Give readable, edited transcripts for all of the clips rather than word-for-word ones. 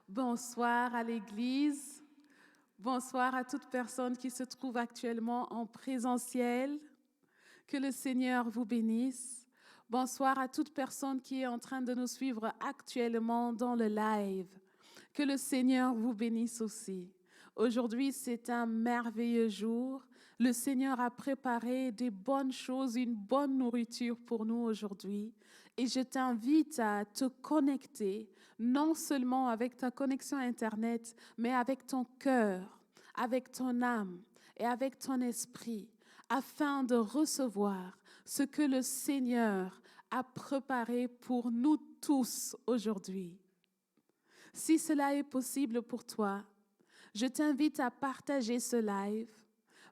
Bonsoir à l'Église. Bonsoir à toute personne qui se trouve actuellement en présentiel. Que le Seigneur vous bénisse. Bonsoir à toute personne qui est en train de nous suivre actuellement dans le live. Que le Seigneur vous bénisse aussi. Aujourd'hui, c'est un merveilleux jour. Le Seigneur a préparé des bonnes choses, une bonne nourriture pour nous aujourd'hui. Et je t'invite à te connecter, non seulement avec ta connexion Internet, mais avec ton cœur, avec ton âme et avec ton esprit, afin de recevoir ce que le Seigneur a préparé pour nous tous aujourd'hui. Si cela est possible pour toi, je t'invite à partager ce live,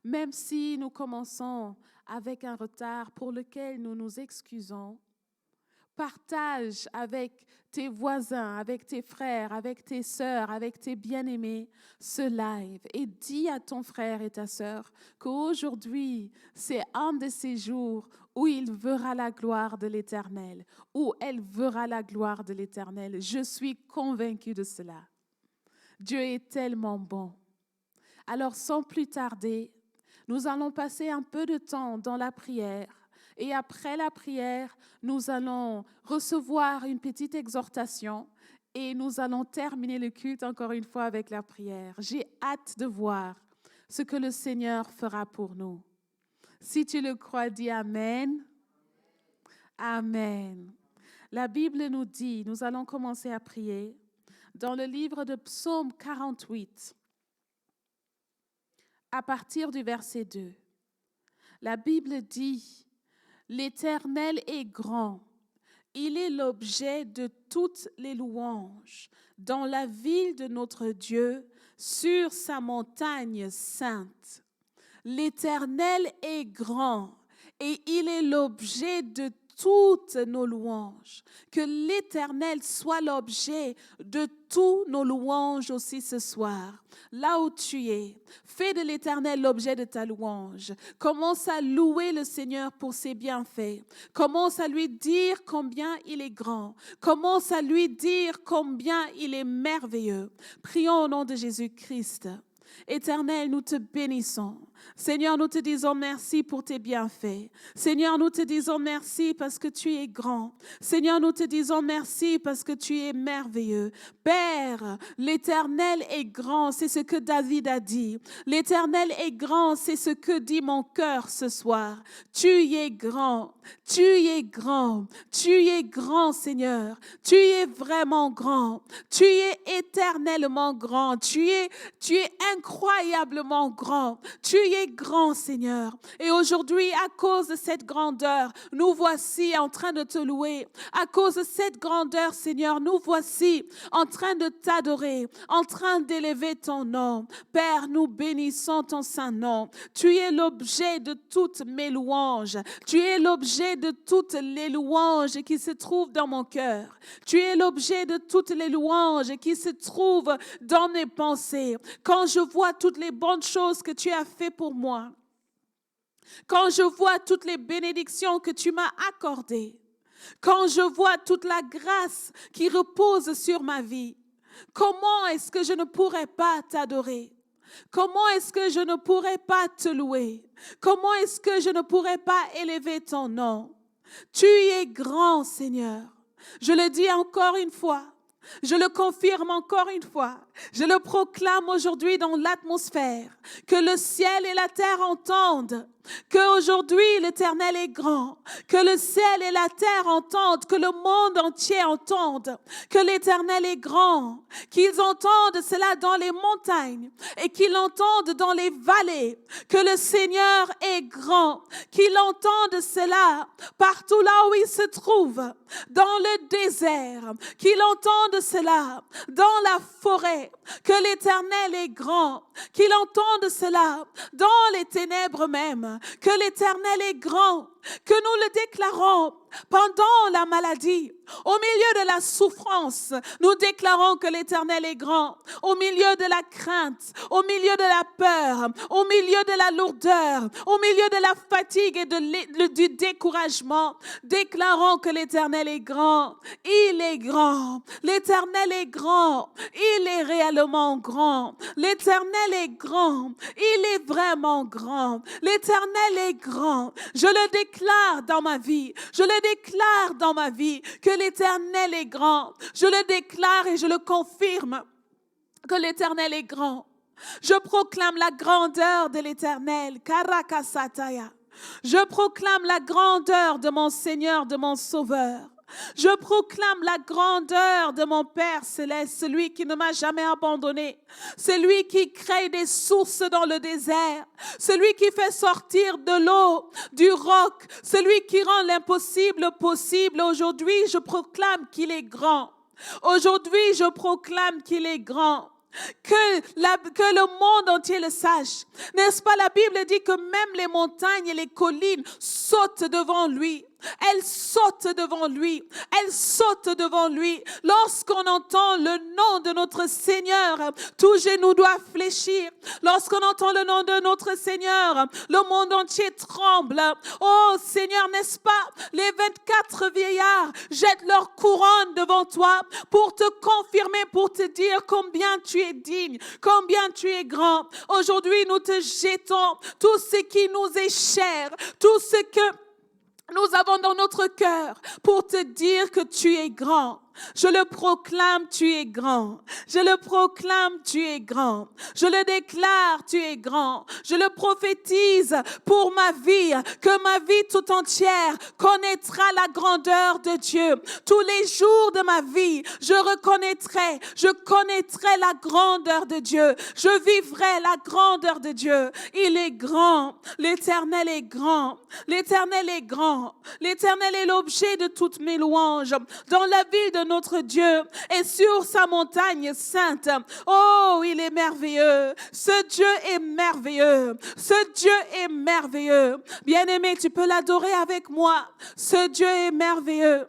même si nous commençons avec un retard pour lequel nous nous excusons. Partage avec tes voisins, avec tes frères, avec tes sœurs, avec tes bien-aimés ce live et dis à ton frère et ta sœur qu'aujourd'hui, c'est un de ces jours où il verra la gloire de l'Éternel, où elle verra la gloire de l'Éternel. Je suis convaincue de cela. Dieu est tellement bon. Alors, sans plus tarder, nous allons passer un peu de temps dans la prière. Et après la prière, nous allons recevoir une petite exhortation et nous allons terminer le culte encore une fois avec la prière. J'ai hâte de voir ce que le Seigneur fera pour nous. Si tu le crois, dis Amen. Amen. La Bible nous dit, nous allons commencer à prier dans le livre de Psaume 48, à partir du verset 2. La Bible dit: l'Éternel est grand, il est l'objet de toutes les louanges dans la ville de notre Dieu, sur sa montagne sainte. L'Éternel est grand et il est l'objet de toutes nos louanges. Que l'Éternel soit l'objet de toutes nos louanges aussi ce soir. Là où tu es, fais de l'Éternel l'objet de ta louange. Commence à louer le Seigneur pour ses bienfaits. Commence à lui dire combien il est grand. Commence à lui dire combien il est merveilleux. Prions au nom de Jésus-Christ. Éternel, nous te bénissons. Seigneur, nous te disons merci pour tes bienfaits. Seigneur, nous te disons merci parce que tu es grand. Seigneur, nous te disons merci parce que tu es merveilleux. Père, l'Éternel est grand, c'est ce que David a dit. L'Éternel est grand, c'est ce que dit mon cœur ce soir. Tu es grand, tu es grand, tu es grand, Seigneur. Tu es vraiment grand. Tu es éternellement grand. Tu es incroyablement grand. Tu es grand, Seigneur. Et aujourd'hui, à cause de cette grandeur, nous voici en train de te louer. À cause de cette grandeur, Seigneur, nous voici en train de t'adorer, en train d'élever ton nom. Père, nous bénissons ton saint nom. Tu es l'objet de toutes mes louanges. Tu es l'objet de toutes les louanges qui se trouvent dans mon cœur. Tu es l'objet de toutes les louanges qui se trouvent dans mes pensées. Quand je vois toutes les bonnes choses que tu as fait pour moi, quand je vois toutes les bénédictions que tu m'as accordées, quand je vois toute la grâce qui repose sur ma vie, comment est-ce que je ne pourrais pas t'adorer? Comment est-ce que je ne pourrais pas te louer? Comment est-ce que je ne pourrais pas élever ton nom? Tu es grand, Seigneur. Je le dis encore une fois. Je le confirme encore une fois. Je le proclame aujourd'hui dans l'atmosphère. Que le ciel et la terre entendent qu'aujourd'hui l'Éternel est grand. Que le ciel et la terre entendent, que le monde entier entende que l'Éternel est grand. Qu'ils entendent cela dans les montagnes et qu'ils l'entendent dans les vallées. Que le Seigneur est grand. Qu'ils entendent cela partout là où il se trouve. Dans le désert. Qu'ils entendent cela dans la forêt, que l'Éternel est grand, qu'il entende cela dans les ténèbres même, que l'Éternel est grand, que nous le déclarons pendant la maladie, au milieu de la souffrance, nous déclarons que l'Éternel est grand, au milieu de la crainte, au milieu de la peur, au milieu de la lourdeur, au milieu de la fatigue et du découragement, déclarons que l'Éternel est grand, il est grand, l'Éternel est grand, il est réellement grand. L'Éternel est grand. Il est vraiment grand. L'Éternel est grand. Je le déclare dans ma vie. Je le déclare dans ma vie que l'Éternel est grand. Je le déclare et je le confirme que l'Éternel est grand. Je proclame la grandeur de l'Éternel. Karakasataya. Je proclame la grandeur de mon Seigneur, de mon Sauveur. Je proclame la grandeur de mon Père céleste, celui qui ne m'a jamais abandonné, celui qui crée des sources dans le désert, celui qui fait sortir de l'eau du roc, celui qui rend l'impossible possible. Aujourd'hui, je proclame qu'il est grand. Aujourd'hui, je proclame qu'il est grand. Que le monde entier le sache. N'est-ce pas, la Bible dit que même les montagnes et les collines sautent devant lui. Elles sautent devant lui. Elles sautent devant lui. Lorsqu'on entend le nom de notre Seigneur, tout genou doit fléchir. Lorsqu'on entend le nom de notre Seigneur, le monde entier tremble. Oh Seigneur, n'est-ce pas, les 24 vieillards jettent leur couronne devant toi pour te confirmer, pour te dire combien tu es digne, combien tu es grand. Aujourd'hui, nous te jetons tout ce qui nous est cher, tout ce que nous avons dans notre cœur pour te dire que tu es grand. Je le proclame, tu es grand. Je le proclame, tu es grand. Je le déclare, tu es grand. Je le prophétise pour ma vie, que ma vie tout entière connaîtra la grandeur de Dieu. Tous les jours de ma vie, je connaîtrai la grandeur de Dieu. Je vivrai la grandeur de Dieu. Il est grand. L'Éternel est grand. L'Éternel est grand. L'Éternel est l'objet de toutes mes louanges. Dans la ville de notre Dieu et sur sa montagne sainte. Oh, il est merveilleux. Ce Dieu est merveilleux. Ce Dieu est merveilleux. Bien-aimé, tu peux l'adorer avec moi. Ce Dieu est merveilleux.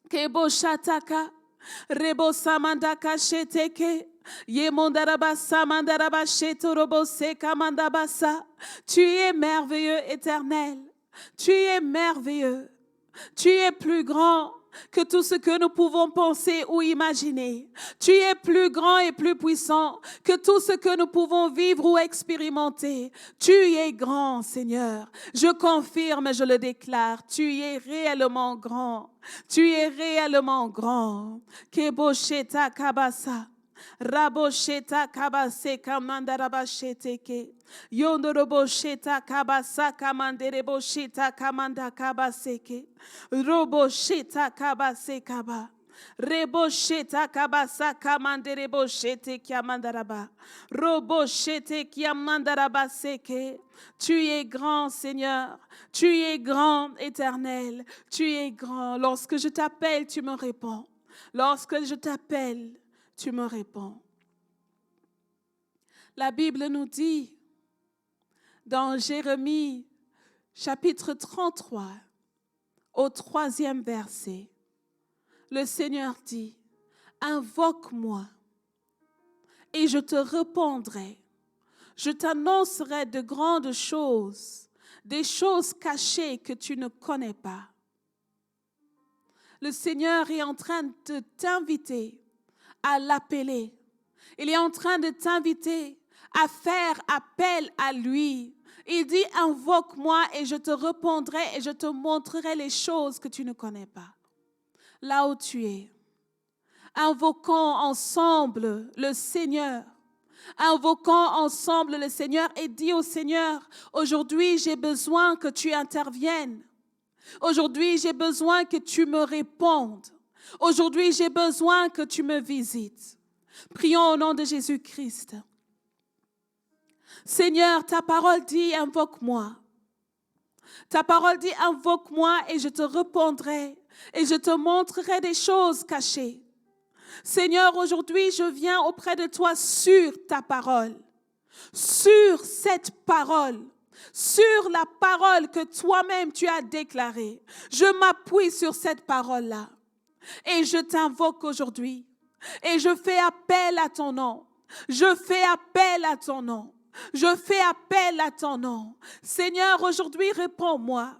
Kebo shataka, rebo samandaka sheteke. Tu es merveilleux, Éternel. Tu es merveilleux. Tu es plus grand que tout ce que nous pouvons penser ou imaginer. Tu es plus grand et plus puissant que tout ce que nous pouvons vivre ou expérimenter. Tu es grand, Seigneur. Je confirme et je le déclare. Tu es réellement grand. Tu es réellement grand. Kebosheta kabasa. Rabosheta kabase kamandarabasheteke. Yondorobosheta kabasa kamanderebosheta kamanda kabaseke. Robosheta kabase kaba. Rebosheta kabasa kamandereboshete kiamandaraba. Roboshete kiamandarabaseke. Tu es grand, Seigneur. Tu es grand, Éternel. Tu es grand. Lorsque je t'appelle, tu me réponds. Lorsque je t'appelle, tu me réponds. La Bible nous dit dans Jérémie chapitre 33 au 3e verset, le Seigneur dit, invoque-moi et je te répondrai. Je t'annoncerai de grandes choses, des choses cachées que tu ne connais pas. Le Seigneur est en train de t'inviter à l'appeler. Il est en train de t'inviter à faire appel à lui. Il dit, invoque-moi et je te répondrai et je te montrerai les choses que tu ne connais pas. Là où tu es, invoquons ensemble le Seigneur. Invoquons ensemble le Seigneur et dis au Seigneur, aujourd'hui j'ai besoin que tu interviennes. Aujourd'hui j'ai besoin que tu me répondes. Aujourd'hui, j'ai besoin que tu me visites. Prions au nom de Jésus-Christ. Seigneur, ta parole dit, invoque-moi. Ta parole dit, invoque-moi et je te répondrai et je te montrerai des choses cachées. Seigneur, aujourd'hui, je viens auprès de toi sur ta parole, sur cette parole. Sur la parole que toi-même tu as déclarée. Je m'appuie sur cette parole-là. Et je t'invoque aujourd'hui. Et je fais appel à ton nom. Je fais appel à ton nom. Je fais appel à ton nom. Seigneur, aujourd'hui, réponds-moi.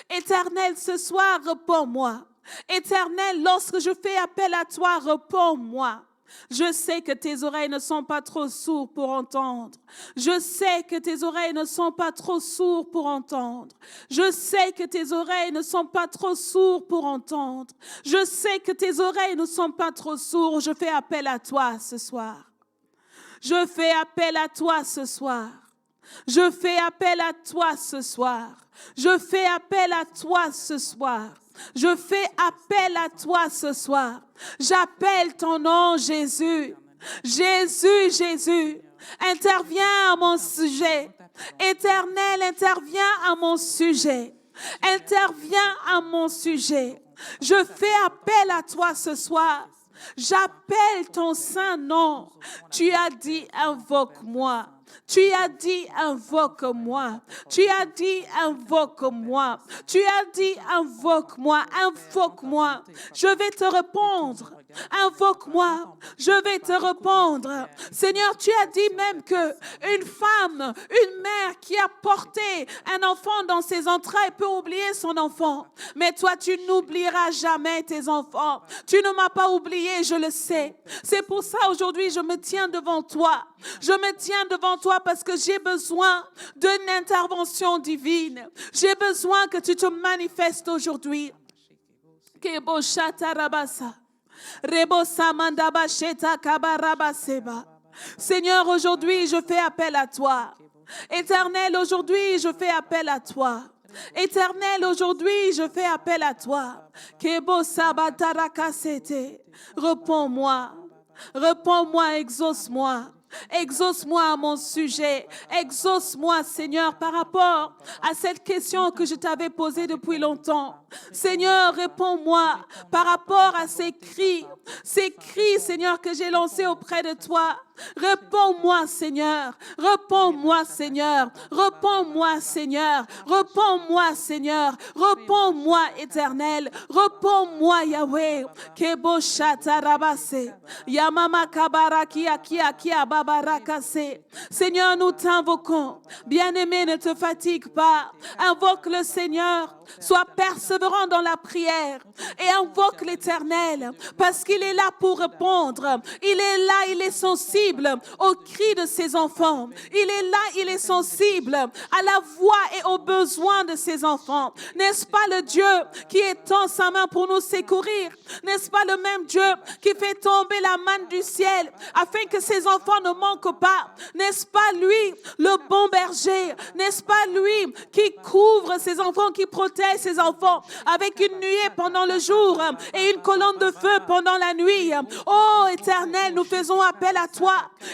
Éternel, ce soir, réponds-moi. Éternel, lorsque je fais appel à toi, réponds-moi. Je sais que tes oreilles ne sont pas trop sourdes pour entendre. Je sais que tes oreilles ne sont pas trop sourdes pour entendre. Je sais que tes oreilles ne sont pas trop sourdes pour entendre. Je sais que tes oreilles ne sont pas trop sourdes. Je fais appel à toi ce soir. Je fais appel à toi ce soir. Je fais appel à toi ce soir. Je fais appel à toi ce soir. Je fais appel à toi ce soir. J'appelle ton nom, Jésus. Jésus, Jésus, interviens à mon sujet. Éternel, interviens à mon sujet. Interviens à mon sujet. Je fais appel à toi ce soir. J'appelle ton saint nom. Tu as dit, invoque-moi. Tu as dit, invoque-moi. Tu as dit, invoque-moi. Tu as dit, invoque-moi, invoque-moi. Je vais te répondre. Invoque-moi, je vais te répondre. Seigneur, tu as dit même que une femme, une mère qui a porté un enfant dans ses entrailles peut oublier son enfant. Mais toi, tu n'oublieras jamais tes enfants. Tu ne m'as pas oublié, je le sais. C'est pour ça aujourd'hui, je me tiens devant toi. Je me tiens devant toi parce que j'ai besoin d'une intervention divine. J'ai besoin que tu te manifestes aujourd'hui. Seigneur, aujourd'hui, je fais appel à toi. Éternel, aujourd'hui, je fais appel à toi. Éternel, aujourd'hui, je fais appel à toi. Réponds-moi. Réponds-moi, exauce-moi. Exauce-moi à mon sujet. Exauce-moi, Seigneur, par rapport à cette question que je t'avais posée depuis longtemps. Seigneur, réponds-moi par rapport à ces cris, Seigneur, que j'ai lancés auprès de toi. Réponds-moi, Seigneur. Réponds-moi, Seigneur. Réponds-moi, Seigneur. Réponds-moi, Seigneur. Réponds-moi, Éternel. Réponds-moi, Yahweh. Kebo shata rabase. Yamama kabaraki akia babarakase. Seigneur, nous t'invoquons. Bien-aimé, ne te fatigue pas. Invoque le Seigneur. Sois persévérant dans la prière et invoque l'Éternel parce qu'il est là pour répondre. Il est là, il est sensible aux cris de ses enfants. Il est là, il est sensible à la voix et aux besoins de ses enfants. N'est-ce pas le Dieu qui étend sa main pour nous secourir? N'est-ce pas le même Dieu qui fait tomber la manne du ciel afin que ses enfants ne manquent pas? N'est-ce pas lui, le bon berger? N'est-ce pas lui qui couvre ses enfants, qui protège ses enfants avec une nuée pendant le jour et une colonne de feu pendant la nuit? Oh Éternel, nous faisons appel à toi.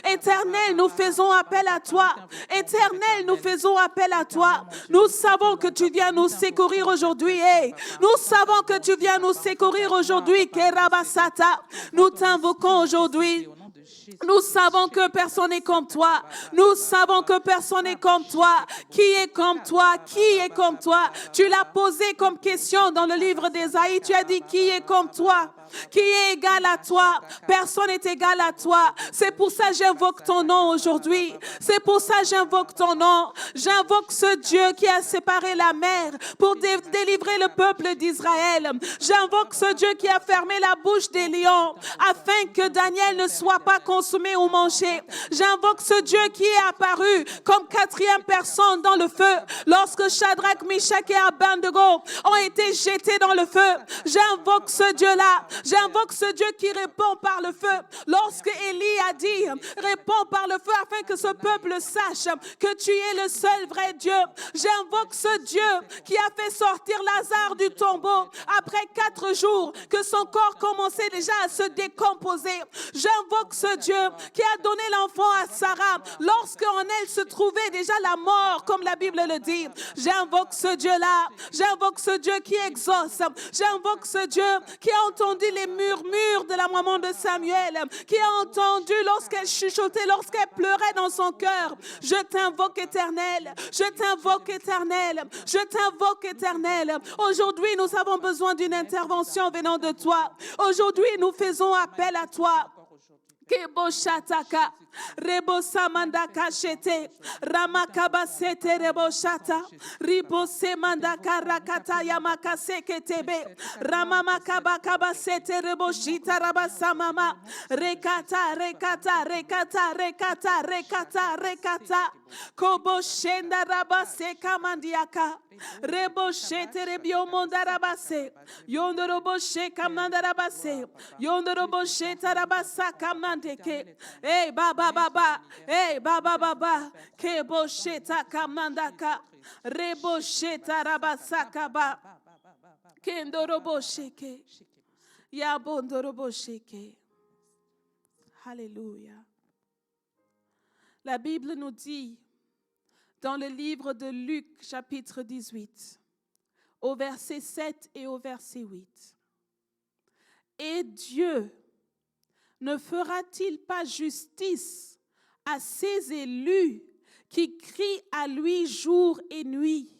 Éternel, nous faisons appel à toi. Éternel, nous faisons appel à toi. Nous savons que tu viens nous secourir aujourd'hui. Nous savons que tu viens nous secourir aujourd'hui. Kerabasata. Nous t'invoquons aujourd'hui. Nous savons que personne n'est comme toi. Nous savons que personne n'est comme toi. Qui est comme toi? Qui est comme toi? Tu l'as posé comme question dans le livre d'Ésaïe. Tu as dit qui est comme toi? Qui est égal à toi? Personne n'est égal à toi. C'est pour ça que j'invoque ton nom aujourd'hui. C'est pour ça que j'invoque ton nom. J'invoque ce Dieu qui a séparé la mer pour délivrer le peuple d'Israël. J'invoque ce Dieu qui a fermé la bouche des lions afin que Daniel ne soit pas consumé ou mangé. J'invoque ce Dieu qui est apparu comme quatrième personne dans le feu lorsque Shadrach, Meshach et Abednego ont été jetés dans le feu. J'invoque ce Dieu-là. J'invoque ce Dieu qui répond par le feu. Lorsque Élie a dit, réponds par le feu afin que ce peuple sache que tu es le seul vrai Dieu. J'invoque ce Dieu qui a fait sortir Lazare du tombeau après 4 jours, que son corps commençait déjà à se décomposer. J'invoque ce Dieu qui a donné l'enfant à Sarah lorsque en elle se trouvait déjà la mort, comme la Bible le dit. J'invoque ce Dieu-là. J'invoque ce Dieu qui exauce. J'invoque ce Dieu qui a entendu les murmures de la maman de Samuel, qui a entendu lorsqu'elle chuchotait, lorsqu'elle pleurait dans son cœur. Je t'invoque, Éternel. Je t'invoque, Éternel. Je t'invoque, Éternel. Aujourd'hui, nous avons besoin d'une intervention venant de toi. Aujourd'hui, nous faisons appel à toi. Kebo shataka, rebo samanda kashete, ramakaba sete rebo shata, ribo semanda karakata yamaka seketebe, ramamakaba kaba sete rebo shita rabasamama, rekata, rekata, rekata, rekata, rekata, rekata, kobo shenda rabase kamandiaka, rebo shete rebio monda rabase, yondorobo she kamanda rabase, yondorobo sheta rabasa kamanda. Hey baba baba, hey baba baba, kebo sheta kamandaka, rebo sheta rabasaka ba, kendorobo sheke, yabondorobo sheke. Alléluia. La Bible nous dit dans le livre de Luc, chapitre 18, au verset 7 et au verset 8. Et Dieu ne fera-t-il pas justice à ses élus qui crient à lui jour et nuit?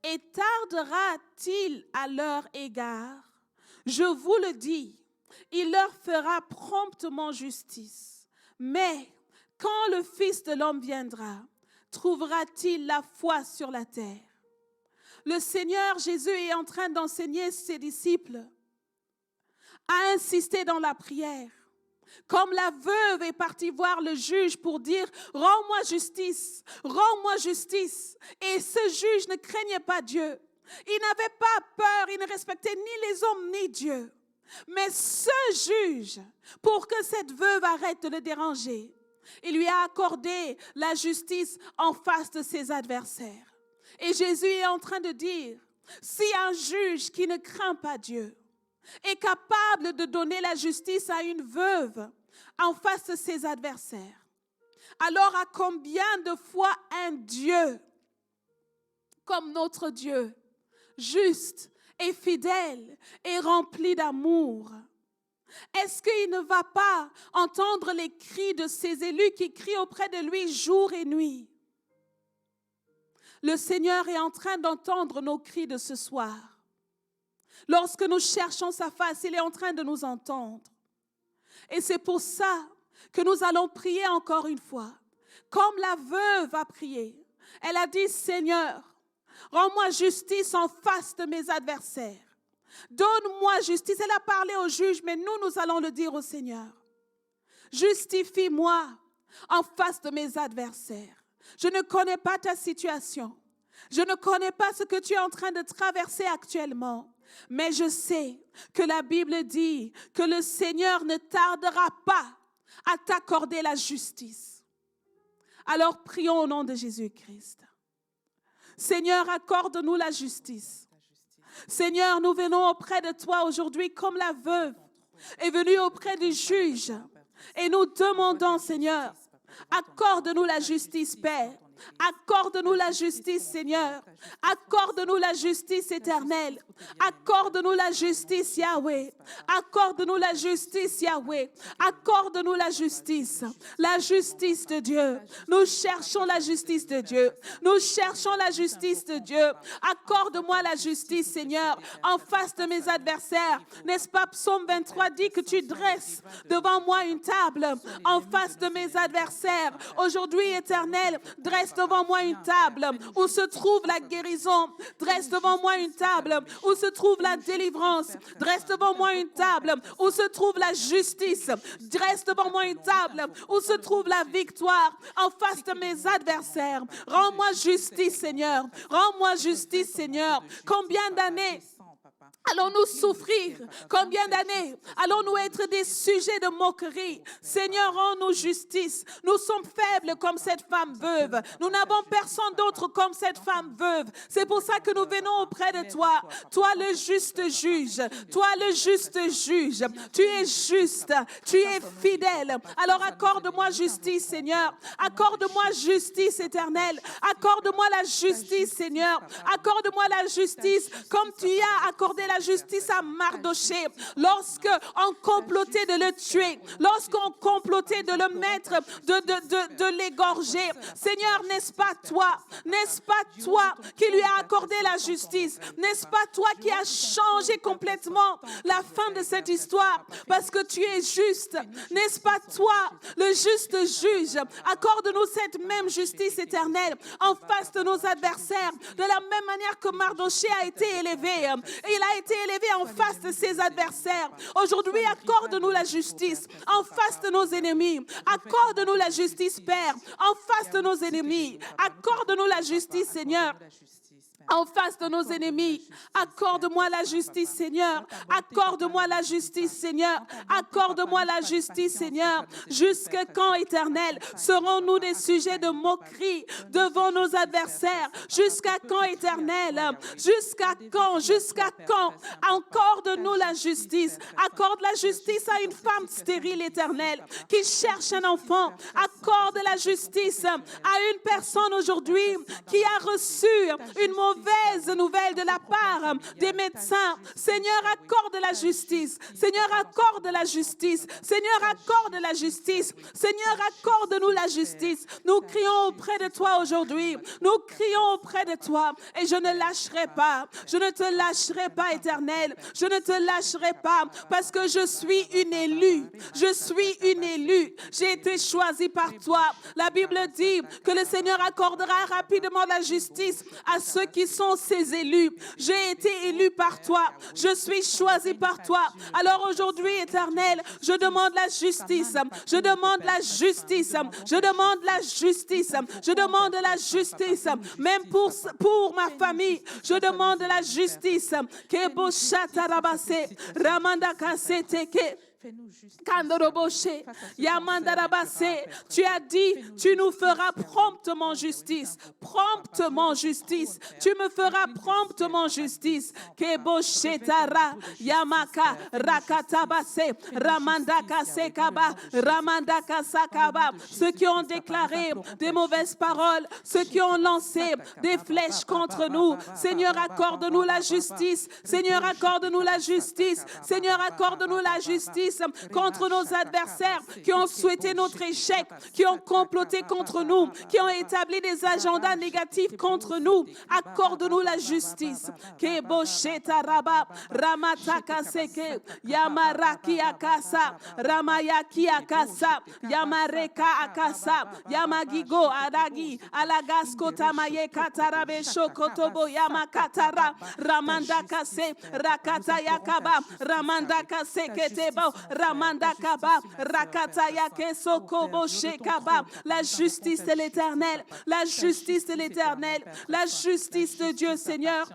Et tardera-t-il à leur égard? Je vous le dis, il leur fera promptement justice. Mais quand le Fils de l'homme viendra, trouvera-t-il la foi sur la terre? Le Seigneur Jésus est en train d'enseigner ses disciples à insister dans la prière. Comme la veuve est partie voir le juge pour dire « Rends-moi justice, rends-moi justice ». Et ce juge ne craignait pas Dieu. Il n'avait pas peur, il ne respectait ni les hommes ni Dieu. Mais ce juge, pour que cette veuve arrête de le déranger, il lui a accordé la justice en face de ses adversaires. Et Jésus est en train de dire, si un juge qui ne craint pas Dieu est capable de donner la justice à une veuve en face de ses adversaires, alors à combien de fois un Dieu comme notre Dieu, juste et fidèle et rempli d'amour, est-ce qu'il ne va pas entendre les cris de ses élus qui crient auprès de lui jour et nuit? Le Seigneur est en train d'entendre nos cris de ce soir. Lorsque nous cherchons sa face, il est en train de nous entendre. Et c'est pour ça que nous allons prier encore une fois. Comme la veuve a prié, elle a dit, Seigneur, rends-moi justice en face de mes adversaires. Donne-moi justice. Elle a parlé au juge, mais nous allons le dire au Seigneur. Justifie-moi en face de mes adversaires. Je ne connais pas ta situation. Je ne connais pas ce que tu es en train de traverser actuellement. Mais je sais que la Bible dit que le Seigneur ne tardera pas à t'accorder la justice. Alors prions au nom de Jésus-Christ. Seigneur, accorde-nous la justice. Seigneur, nous venons auprès de toi aujourd'hui comme la veuve est venue auprès du juge. Et nous demandons, Seigneur, accorde-nous la justice, Père. Accorde-nous la justice, Seigneur. Accorde-nous la justice éternelle. Accorde-nous la justice, Yahweh. Accorde-nous la justice, Yahweh. Accorde-nous la justice. La justice de Dieu. Nous cherchons la justice de Dieu. Nous cherchons la justice de Dieu. Accorde-moi la justice, Seigneur, en face de mes adversaires. N'est-ce pas, Psaume 23 dit que tu dresses devant moi une table en face de mes adversaires. Aujourd'hui, Éternel, dresse devant moi une table où se trouve la guérison. Dresse devant moi une table où se trouve la délivrance. Dresse devant moi une table où se trouve la justice. Dresse devant moi une table où se trouve la victoire en face de mes adversaires. Rends-moi justice, Seigneur. Rends-moi justice, Seigneur. Combien d'années allons-nous souffrir? Combien d'années allons-nous être des sujets de moquerie? Seigneur, rends-nous justice. Nous sommes faibles comme cette femme veuve. Nous n'avons personne d'autre comme cette femme veuve. C'est pour ça que nous venons auprès de toi. Toi le juste juge. Toi le juste juge. Tu es juste. Tu es fidèle. Alors accorde-moi justice, Seigneur. Accorde-moi justice éternelle. Accorde-moi la justice, Seigneur. Accorde-moi la justice comme tu as accordé la la justice à Mardoché, lorsqu'on complotait de le tuer, lorsqu'on complotait de le mettre, de l'égorger. Seigneur, n'est-ce pas toi qui lui a accordé la justice? N'est-ce pas toi qui as changé complètement la fin de cette histoire? Parce que tu es juste. N'est-ce pas toi, le juste juge? Accorde-nous cette même justice éternelle en face de nos adversaires, de la même manière que Mardoché a été élevé. Il a été élevé en face de ses adversaires. Aujourd'hui, accorde-nous la justice en face de nos ennemis. Accorde-nous la justice, Père, en face de nos ennemis. Accorde-nous la justice, Seigneur, en face de nos ennemis. Accorde-moi la justice, Seigneur. Accorde-moi la justice, Seigneur. Accorde-moi la justice, Seigneur. Jusqu'à quand, Éternel, serons-nous des sujets de moquerie devant nos adversaires? Jusqu'à quand, Éternel? Jusqu'à quand? Jusqu'à quand? Accorde-nous la justice. Accorde la justice à une femme stérile, Éternel, qui cherche un enfant. Accorde la justice à une personne aujourd'hui qui a reçu une mauvaise nouvelle de la part des médecins. Seigneur, accorde la justice. Seigneur, accorde la justice. Seigneur, accorde la justice. Seigneur, accorde-nous la justice. Nous crions auprès de toi aujourd'hui. Nous crions auprès de toi. Et je ne lâcherai pas. Je ne te lâcherai pas, Éternel. Je ne te lâcherai pas parce que je suis une élue. Je suis une élue. J'ai été choisie par toi. La Bible dit que le Seigneur accordera rapidement la justice à ceux qui sont ses élus. J'ai été élu par toi. Je suis choisi par toi. Alors aujourd'hui, Éternel, je demande la justice. Je demande la justice. Je demande la justice. Je demande la justice. Même pour ma famille, je demande la justice. Kebo shatarabase, ramanda kaseteke. Kandoroboshe, Yamandarabase, tu as dit, tu nous feras promptement justice. Promptement justice. Tu me feras promptement justice. Keboshetara, Yamaka, Rakatabase, Ramandaka Sekaba, Ramandaka Sakaba. Ceux qui ont déclaré des mauvaises paroles, ceux qui ont lancé des flèches contre nous. Seigneur, accorde-nous la justice. Seigneur, accorde-nous la justice. Seigneur, accorde-nous la justice contre nos adversaires qui ont souhaité notre échec, qui ont comploté contre nous, qui ont établi des agendas négatifs contre nous. Accorde-nous la justice. Keboshetaraba, Ramataka Seke, Yamaraki Akasa, Ramayaki Akasa, Yamareka Akasa, Yamagigo Adagi, Alagasko Tamaye Katarabe Shokotobo Yamakatara, Ramandaka Se, Rakata Yakaba, Ramandaka Seketebo, Ramanda Kaba, Rakataya Kesokobo Shekaba. La justice de l'Éternel, la justice de l'Éternel, la justice de Dieu, Seigneur.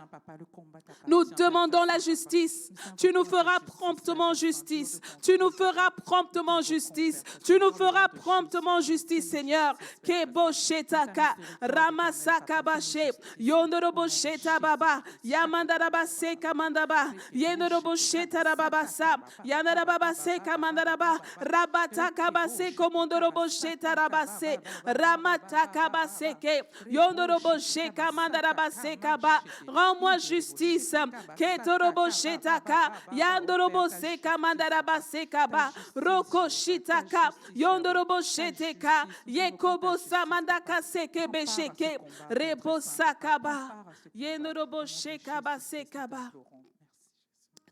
Nous demandons la justice. Tu nous feras promptement justice. Tu nous feras promptement justice. Tu nous feras promptement justice, Seigneur. Kebo Shetaka, Ramasaka Bashe, Yondorobo Shetababa, Yamandaraba Sekamandaba, Yendorobo Shetarababasa, Yandarababa Sekamandaraba, Rabatakabase Komondorobo Shetarabase, Ramatakabaseke, Yondorobo Shekamandaraba Sekaba. Rends-moi justice. Ketorobo Shetaka, Yandorobo Sekamandaraba Sekaba, Roko Shitaka, Yondorobo Sheteka, Yekobo Samandaka Seke Besheke, Rebo Sakaba, Yendorobo Shekaba Sekaba.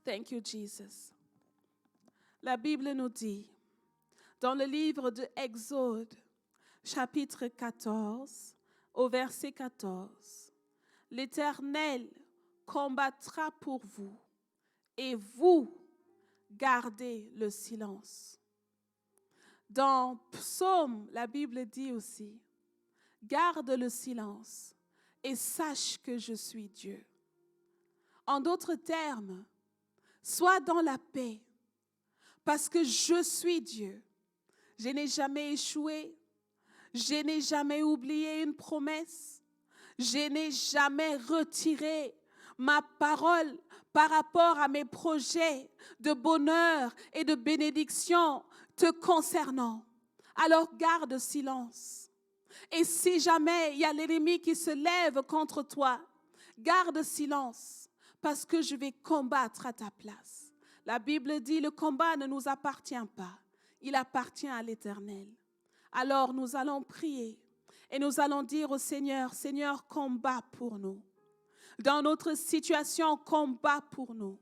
Thank you, Jesus. La Bible nous dit, dans le livre de Exode, chapitre 14, au verset 14, l'Éternel combattra pour vous et vous gardez le silence. Dans Psaume, la Bible dit aussi, garde le silence et sache que je suis Dieu. En d'autres termes, sois dans la paix parce que je suis Dieu. Je n'ai jamais échoué. Je n'ai jamais oublié une promesse. Je n'ai jamais retiré ma parole par rapport à mes projets de bonheur et de bénédiction te concernant. Alors garde silence. Et si jamais il y a l'ennemi qui se lève contre toi, garde silence. parce que je vais combattre à ta place. La Bible dit, le combat ne nous appartient pas, il appartient à l'Éternel. Alors nous allons prier et nous allons dire au Seigneur, Seigneur, combat pour nous. Dans notre situation, combat pour nous.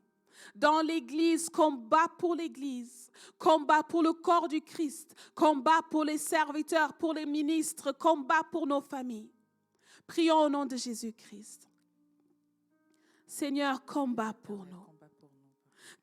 Dans l'Église, combat pour l'Église, combat pour le corps du Christ, combat pour les serviteurs, pour les ministres, combat pour nos familles. Prions au nom de Jésus-Christ. Seigneur, combat pour nous.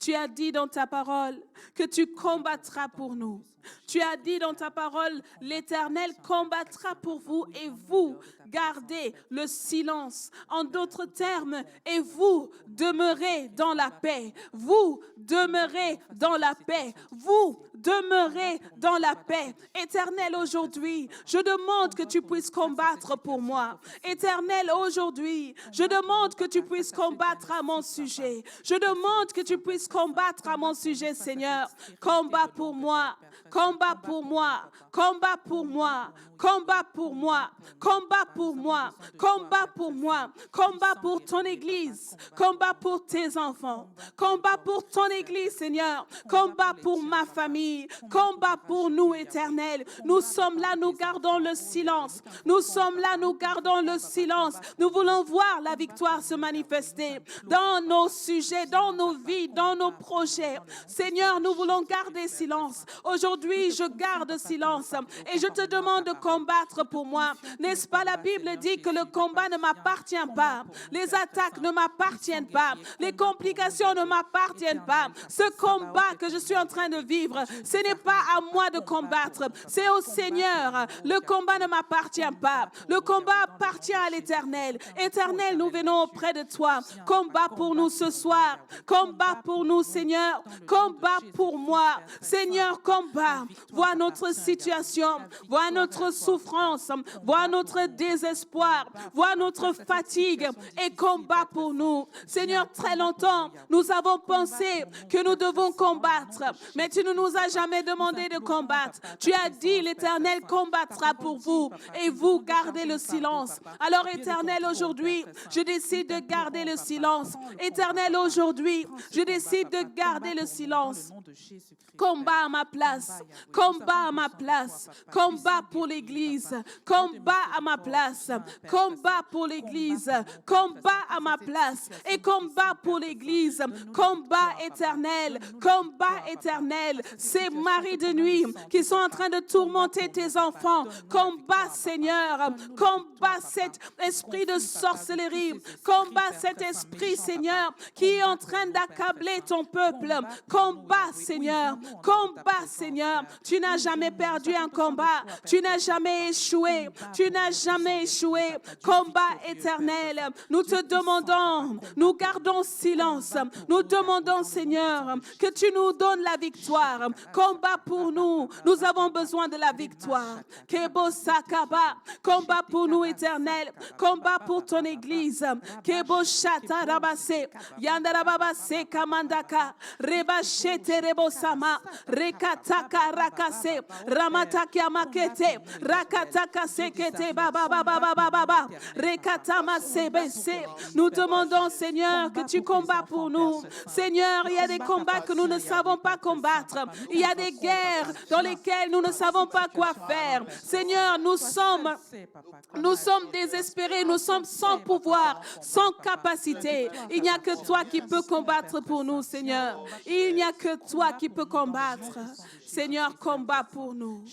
Tu as dit dans ta parole que tu combattras pour nous. Tu as dit dans ta parole, l'Éternel combattra pour vous et vous gardez le silence. En d'autres termes, et vous demeurez dans la paix. Vous demeurez dans la paix. Vous demeurez dans la paix. Éternel, aujourd'hui, je demande que tu puisses combattre pour moi. Éternel, aujourd'hui, je demande que tu puisses combattre à mon sujet. Je demande que tu puisses combattre à mon sujet, Seigneur. Combat pour moi. Combat pour moi, combat pour moi, combat pour moi, combat pour moi, combat pour moi, combat pour ton Église, combat pour tes enfants, combat pour ton Église, Seigneur, combat pour ma famille, combat pour nous, Éternel. Nous sommes là, nous gardons le silence. Nous sommes là, nous gardons le silence. Nous voulons voir la victoire se manifester dans nos sujets, dans nos vies, dans nos projets. Seigneur, nous voulons garder silence. Aujourd'hui, je garde silence et je te demande de combattre pour moi. N'est-ce pas, la Bible dit que le combat ne m'appartient pas. Les attaques ne m'appartiennent pas. Les complications ne m'appartiennent pas. Ce combat que je suis en train de vivre, ce n'est pas à moi de combattre. C'est au Seigneur. Le combat ne m'appartient pas. Le combat appartient à l'Éternel. Éternel, nous venons auprès de toi. Combat pour nous ce soir. Combat pour nous, Seigneur. Combat pour moi. Seigneur, combat. Vois notre situation, vois notre souffrance, vois notre désespoir, vois notre fatigue et combat pour nous. Seigneur, très longtemps, nous avons pensé que nous devons combattre, mais tu ne nous as jamais demandé de combattre. Tu as dit, l'Éternel combattra pour vous et vous gardez le silence. Alors, Éternel, aujourd'hui, je décide de garder le silence. Éternel, aujourd'hui, je décide de garder le silence. Combat à ma place. Combat à ma place, combat pour l'Église, combat à ma place, combat pour l'Église, combat à ma place et combat pour l'Église, combat éternel, ces maris de nuit qui sont en train de tourmenter tes enfants, combat Seigneur, combat cet esprit de sorcellerie, combat cet esprit Seigneur qui est en train d'accabler ton peuple, combat Seigneur, tu n'as jamais perdu un combat. Tu n'as jamais échoué. Tu n'as jamais échoué. Combat éternel. Nous te demandons, nous gardons silence. Nous demandons, Seigneur, que tu nous donnes la victoire. Combat pour nous. Nous avons besoin de la victoire. Kebo Sakaba. Combat pour nous, éternel. Combat pour ton Église. Kebo Shata Rabase. Yandarababase Kamandaka. Reba Shete Rebo Sama. Rekataka Rakase. Ramataka Makete. Rakataka Sekete. Baba Baba Baba Baba. Rekatama Sebese. Nous demandons, Seigneur, que tu combats pour nous. Seigneur, il y a des combats que nous ne savons pas combattre. Il y a des guerres dans lesquelles nous ne savons pas quoi faire. Seigneur, nous sommes désespérés, nous sommes sans pouvoir, sans capacité. Il n'y a que toi qui peux combattre pour nous, Seigneur. Il n'y a que toi qui peux combattre. Seigneur, combat pour nous.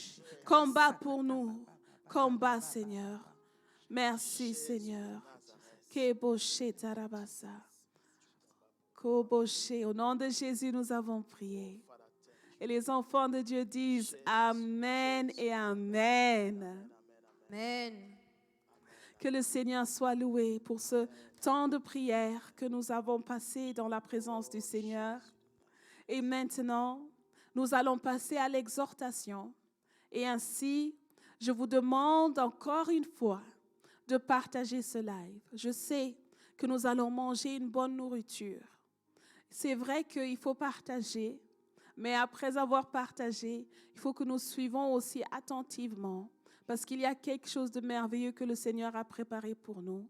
Combat pour nous. Combat, Seigneur. Merci, Seigneur. Keboshe Tarabasa. Koboshe. Au nom de Jésus, nous avons prié. Et les enfants de Dieu disent Amen et Amen. Amen. Que le Seigneur soit loué pour ce temps de prière que nous avons passé dans la présence du Seigneur. Et maintenant, nous allons passer à l'exhortation. Et ainsi, je vous demande encore une fois de partager ce live. Je sais que nous allons manger une bonne nourriture. C'est vrai qu'il faut partager, mais après avoir partagé, il faut que nous suivons aussi attentivement, parce qu'il y a quelque chose de merveilleux que le Seigneur a préparé pour nous.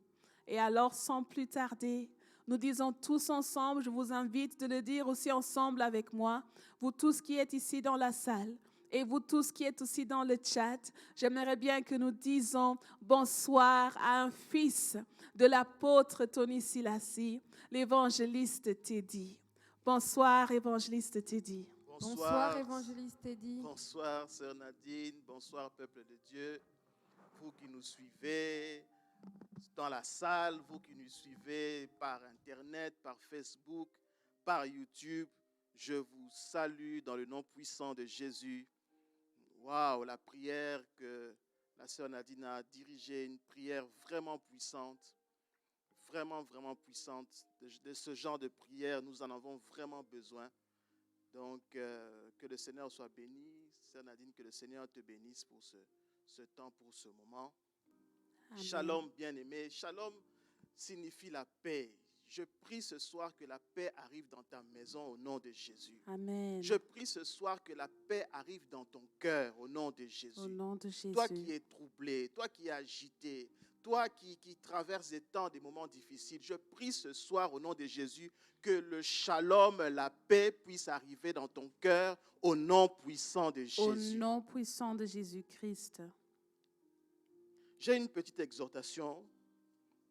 Et alors, sans plus tarder, Nous disons tous ensemble, je vous invite de le dire aussi ensemble avec moi, vous tous qui êtes ici dans la salle et vous tous qui êtes aussi dans le chat, j'aimerais bien que nous disions bonsoir à un fils de l'apôtre Tony Silassi, l'évangéliste Teddy. Bonsoir, évangéliste Teddy. Bonsoir, évangéliste Teddy. Bonsoir, sœur Nadine. Bonsoir, peuple de Dieu. Vous qui nous suivez dans la salle, vous qui nous suivez par Internet, par Facebook, par YouTube, je vous salue dans le nom puissant de Jésus. Waouh, la prière que la sœur Nadine a dirigée, une prière vraiment puissante. Vraiment, vraiment puissante. De ce genre de prière, nous en avons vraiment besoin. Donc, que le Seigneur soit béni. Sœur Nadine, que le Seigneur te bénisse pour ce temps, pour ce moment. Amen. Shalom, bien-aimé. Shalom signifie la paix. Je prie ce soir que la paix arrive dans ta maison au nom de Jésus. Amen. Je prie ce soir que la paix arrive dans ton cœur au nom de Jésus. Au nom de Jésus. Toi qui es troublé, toi qui es agité, toi qui traverses des temps, des moments difficiles, je prie ce soir au nom de Jésus que le shalom, la paix puisse arriver dans ton cœur au nom puissant de Jésus. Au nom puissant de Jésus-Christ. J'ai une petite exhortation,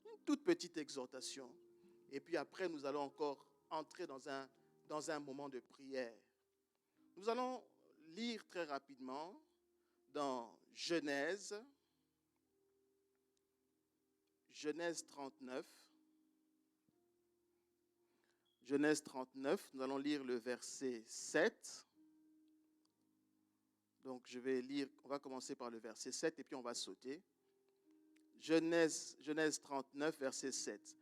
une toute petite exhortation. Et puis après, nous allons encore entrer dans un moment de prière. Nous allons lire très rapidement dans Genèse 39. Genèse 39, nous allons lire le verset 7. Donc je vais lire, on va commencer par le verset 7 et puis on va sauter. Genèse 39, verset 7.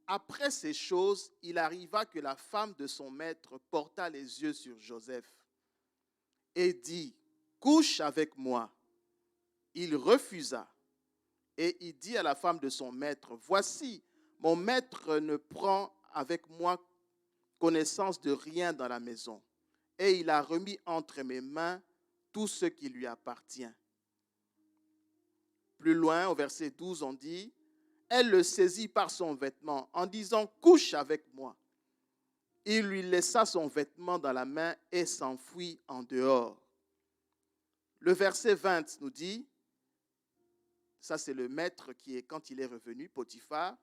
Après ces choses, il arriva que la femme de son maître porta les yeux sur Joseph et dit, « Couche avec moi. » Il refusa. Et il dit à la femme de son maître, « Voici, mon maître ne prend avec moi connaissance de rien dans la maison. Et il a remis entre mes mains tout ce qui lui appartient. » Plus loin, au verset 12, on dit, « Elle le saisit par son vêtement en disant, « Couche avec moi. » Il lui laissa son vêtement dans la main et s'enfuit en dehors. Le verset 20 nous dit, ça c'est le maître qui est, quand il est revenu, Potiphar,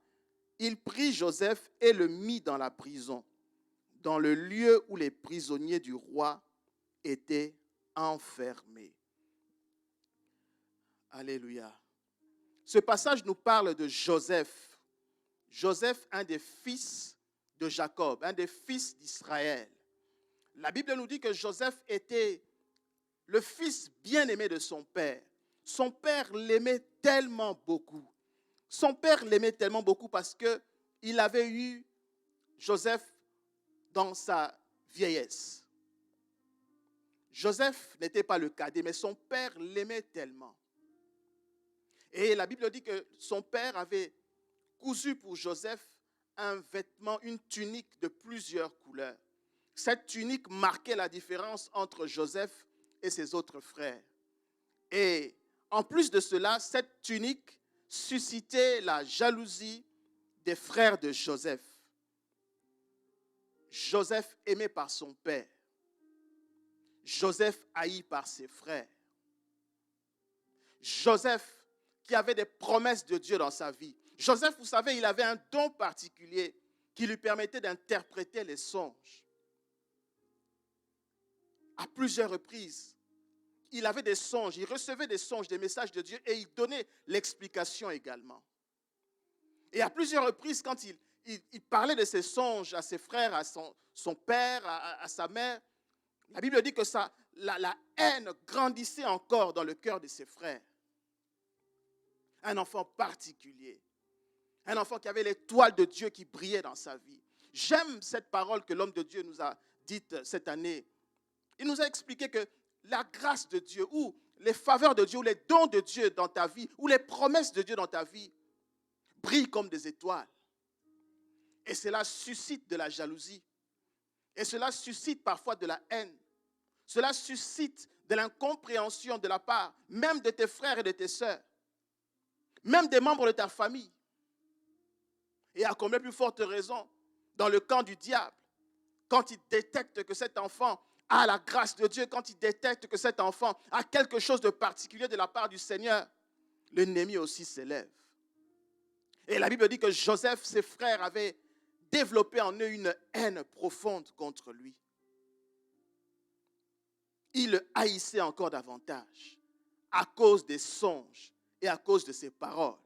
il prit Joseph et le mit dans la prison, dans le lieu où les prisonniers du roi étaient enfermés. Alléluia. Ce passage nous parle de Joseph. Joseph, un des fils de Jacob, un des fils d'Israël. La Bible nous dit que Joseph était le fils bien-aimé de son père. Son père l'aimait tellement beaucoup. Son père l'aimait tellement beaucoup parce qu'il avait eu Joseph dans sa vieillesse. Joseph n'était pas le cadet, mais son père l'aimait tellement. Et la Bible dit que son père avait cousu pour Joseph un vêtement, une tunique de plusieurs couleurs. Cette tunique marquait la différence entre Joseph et ses autres frères. Et en plus de cela, cette tunique suscitait la jalousie des frères de Joseph. Joseph aimé par son père. Joseph haï par ses frères. Joseph qui avait des promesses de Dieu dans sa vie. Joseph, vous savez, il avait un don particulier qui lui permettait d'interpréter les songes. À plusieurs reprises, il avait des songes, il recevait des songes, des messages de Dieu et il donnait l'explication également. Et à plusieurs reprises, quand il parlait de ses songes à ses frères, à son père, à sa mère, la Bible dit que la haine grandissait encore dans le cœur de ses frères. Un enfant particulier. Un enfant qui avait l'étoile de Dieu qui brillait dans sa vie. J'aime cette parole que l'homme de Dieu nous a dite cette année. Il nous a expliqué que la grâce de Dieu, ou les faveurs de Dieu, ou les dons de Dieu dans ta vie, ou les promesses de Dieu dans ta vie, brillent comme des étoiles. Et cela suscite de la jalousie. Et cela suscite parfois de la haine. Cela suscite de l'incompréhension de la part même de tes frères et de tes sœurs. Même des membres de ta famille. Et à combien plus forte raison, dans le camp du diable, quand il détecte que cet enfant a la grâce de Dieu, quand il détecte que cet enfant a quelque chose de particulier de la part du Seigneur, l'ennemi aussi s'élève. Et la Bible dit que Joseph, ses frères, avaient développé en eux une haine profonde contre lui. Ils le haïssaient encore davantage à cause des songes et à cause de ses paroles.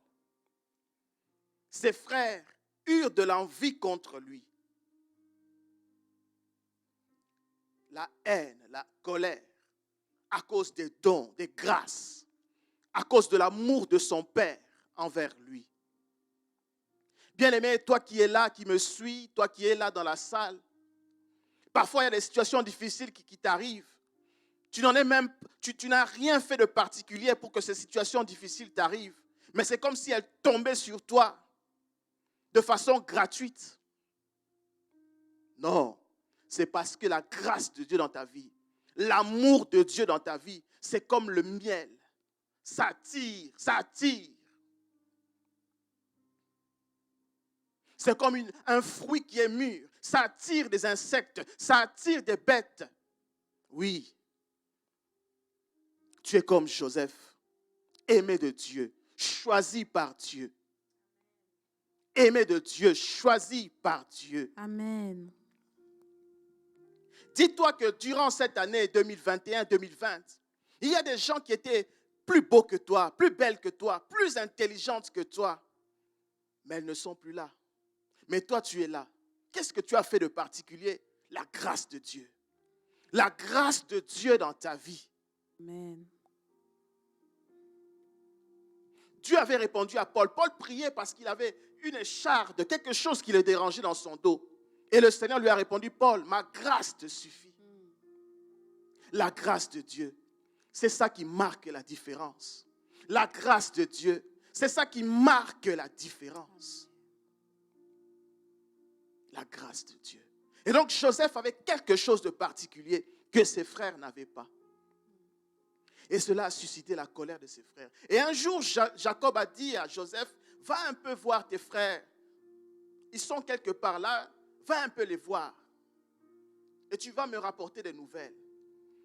Ses frères eurent de l'envie contre lui. La haine, la colère, à cause des dons, des grâces, à cause de l'amour de son père envers lui. Bien-aimé, toi qui es là, qui me suis, toi qui es là dans la salle, parfois il y a des situations difficiles qui t'arrivent. Tu n'as rien fait de particulier pour que ces situations difficiles t'arrivent, mais c'est comme si elles tombaient sur toi de façon gratuite. Non, c'est parce que la grâce de Dieu dans ta vie, l'amour de Dieu dans ta vie, c'est comme le miel. Ça attire, ça attire. C'est comme un fruit qui est mûr. Ça attire des insectes, ça attire des bêtes. Oui, tu es comme Joseph, aimé de Dieu, choisi par Dieu. Aimé de Dieu, choisi par Dieu. Amen. Dis-toi que durant cette année 2021-2020, il y a des gens qui étaient plus beaux que toi, plus belles que toi, plus intelligentes que toi. Mais elles ne sont plus là. Mais toi, tu es là. Qu'est-ce que tu as fait de particulier? La grâce de Dieu. La grâce de Dieu dans ta vie. Amen. Dieu avait répondu à Paul. Paul priait parce qu'il avait une écharde, quelque chose qui le dérangeait dans son dos. Et le Seigneur lui a répondu, Paul, ma grâce te suffit. La grâce de Dieu, c'est ça qui marque la différence. La grâce de Dieu, c'est ça qui marque la différence. La grâce de Dieu. Et donc Joseph avait quelque chose de particulier que ses frères n'avaient pas. Et cela a suscité la colère de ses frères. Et un jour, Jacob a dit à Joseph, va un peu voir tes frères. Ils sont quelque part là, va un peu les voir. Et tu vas me rapporter des nouvelles.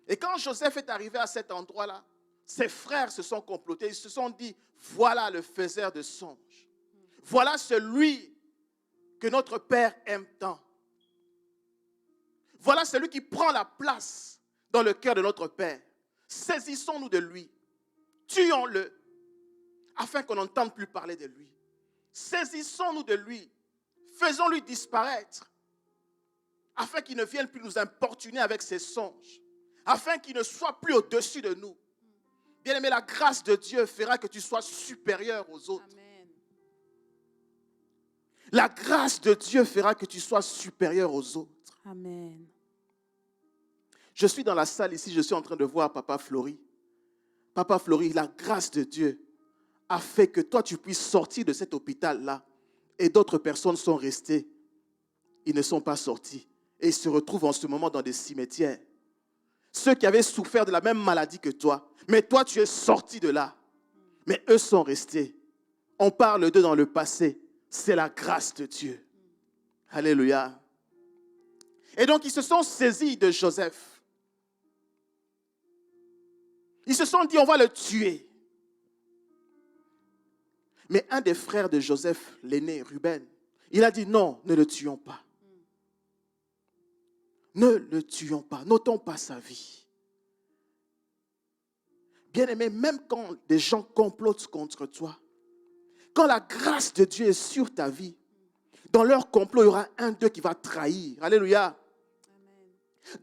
Et quand Joseph est arrivé à cet endroit-là, ses frères se sont complotés. Ils se sont dit, voilà le faiseur de songes. Voilà celui que notre Père aime tant. Voilà celui qui prend la place dans le cœur de notre Père. Saisissons-nous de lui. Tuons-le afin qu'on n'entende plus parler de lui. Saisissons-nous de lui. Faisons-lui disparaître afin qu'il ne vienne plus nous importuner avec ses songes. Afin qu'il ne soit plus au-dessus de nous. Bien-aimé, la grâce de Dieu fera que tu sois supérieur aux autres. Amen. La grâce de Dieu fera que tu sois supérieur aux autres. Amen. Je suis dans la salle ici, je suis en train de voir Papa Flori. Papa Flori, la grâce de Dieu a fait que toi, tu puisses sortir de cet hôpital-là. Et d'autres personnes sont restées. Ils ne sont pas sortis. Et ils se retrouvent en ce moment dans des cimetières. Ceux qui avaient souffert de la même maladie que toi. Mais toi, tu es sorti de là. Mais eux sont restés. On parle d'eux dans le passé. C'est la grâce de Dieu. Alléluia. Et donc, ils se sont saisis de Joseph. Ils se sont dit, on va le tuer. Mais un des frères de Joseph, l'aîné, Ruben, il a dit, non, ne le tuons pas. Ne le tuons pas, n'ôtons pas sa vie. Bien-aimé, même quand des gens complotent contre toi, quand la grâce de Dieu est sur ta vie, dans leur complot, il y aura un d'eux qui va trahir. Alléluia.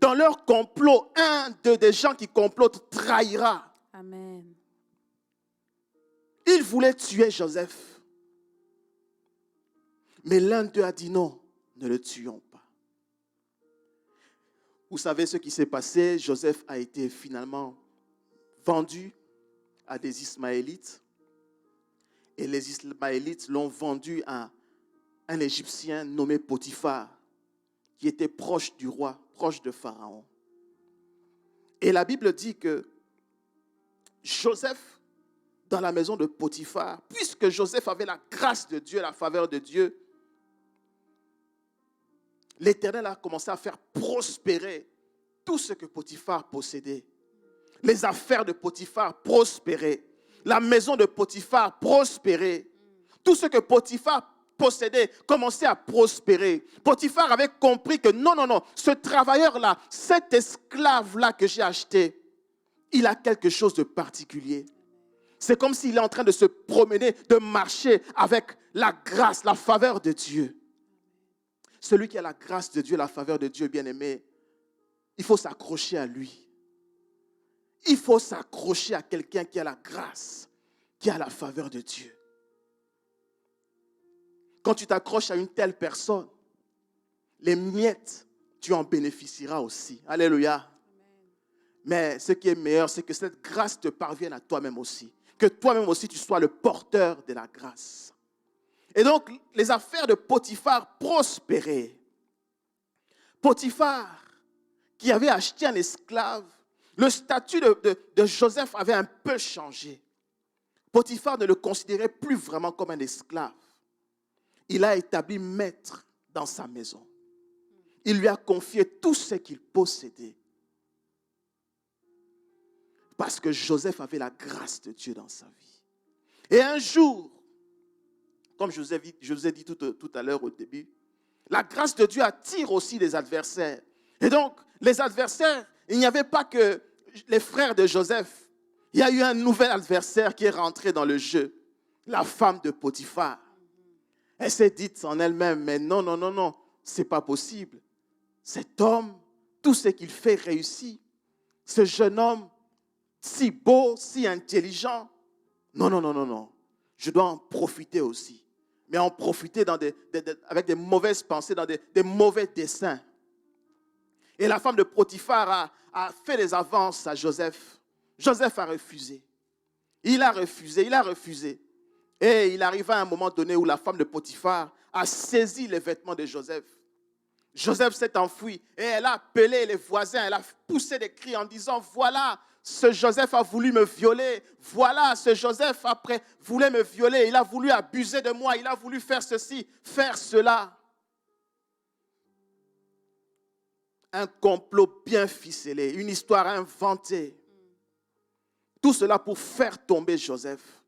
Dans leur complot, un des gens qui complotent trahira. Amen. Ils voulaient tuer Joseph. Mais l'un d'eux a dit non, ne le tuons pas. Vous savez ce qui s'est passé? Joseph a été finalement vendu à des Ismaélites. Et les Ismaélites l'ont vendu à un Égyptien nommé Potiphar, qui était proche du roi, proche de Pharaon. Et la Bible dit que Joseph, dans la maison de Potiphar, puisque Joseph avait la grâce de Dieu, la faveur de Dieu, l'Éternel a commencé à faire prospérer tout ce que Potiphar possédait. Les affaires de Potiphar prospéraient. La maison de Potiphar prospérait. Tout ce que Potiphar possédait commençait à prospérer. Potiphar avait compris que non, ce travailleur-là, cet esclave-là que j'ai acheté, il a quelque chose de particulier. C'est comme s'il est en train de se promener, de marcher avec la grâce, la faveur de Dieu. Celui qui a la grâce de Dieu, la faveur de Dieu, bien-aimé, il faut s'accrocher à lui. Il faut s'accrocher à quelqu'un qui a la grâce, qui a la faveur de Dieu. Quand tu t'accroches à une telle personne, les miettes, tu en bénéficieras aussi. Alléluia. Mais ce qui est meilleur, c'est que cette grâce te parvienne à toi-même aussi. Que toi-même aussi, tu sois le porteur de la grâce. Et donc, les affaires de Potiphar prospéraient. Potiphar, qui avait acheté un esclave, le statut de Joseph avait un peu changé. Potiphar ne le considérait plus vraiment comme un esclave. Il a établi maître dans sa maison. Il lui a confié tout ce qu'il possédait. Parce que Joseph avait la grâce de Dieu dans sa vie. Et un jour, comme je vous ai dit tout à l'heure au début, la grâce de Dieu attire aussi les adversaires. Et donc, les adversaires, il n'y avait pas que les frères de Joseph. Il y a eu un nouvel adversaire qui est rentré dans le jeu. La femme de Potiphar. Elle s'est dite en elle-même, mais non, c'est pas possible. Cet homme, tout ce qu'il fait réussit. Ce jeune homme, si beau, si intelligent. Non. Je dois en profiter aussi. Mais en profiter avec des mauvaises pensées, dans des mauvais desseins. Et la femme de Potiphar a fait des avances à Joseph. Joseph a refusé. Il a refusé. Et il arriva à un moment donné où la femme de Potiphar a saisi les vêtements de Joseph. Joseph s'est enfui et elle a appelé les voisins. Elle a poussé des cris en disant, voilà, ce Joseph a voulu me violer. Voilà, ce Joseph après voulait me violer. Il a voulu abuser de moi. Il a voulu faire ceci, faire cela. Un complot bien ficelé, une histoire inventée. Tout cela pour faire tomber Joseph,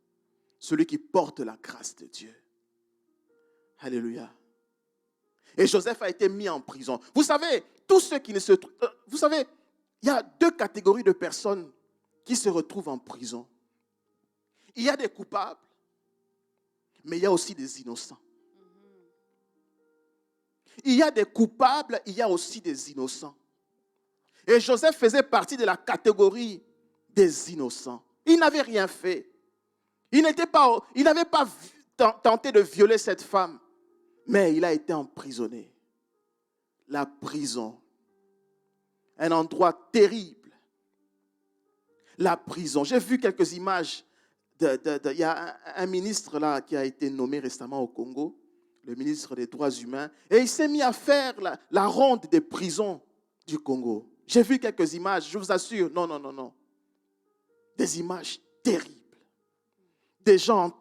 celui qui porte la grâce de Dieu. Alléluia. Et Joseph a été mis en prison. Vous savez, tous ceux qui ne se... Vous savez, il y a deux catégories de personnes qui se retrouvent en prison. Il y a des coupables, mais il y a aussi des innocents. Il y a des coupables, il y a aussi des innocents. Et Joseph faisait partie de la catégorie des innocents. Il n'avait rien fait. Il n'avait pas tenté de violer cette femme, mais il a été emprisonné. La prison, un endroit terrible. La prison. J'ai vu quelques images. Il y a un ministre là qui a été nommé récemment au Congo, le ministre des Droits humains, et il s'est mis à faire la ronde des prisons du Congo. J'ai vu quelques images, je vous assure, non. Des images terribles. Des gens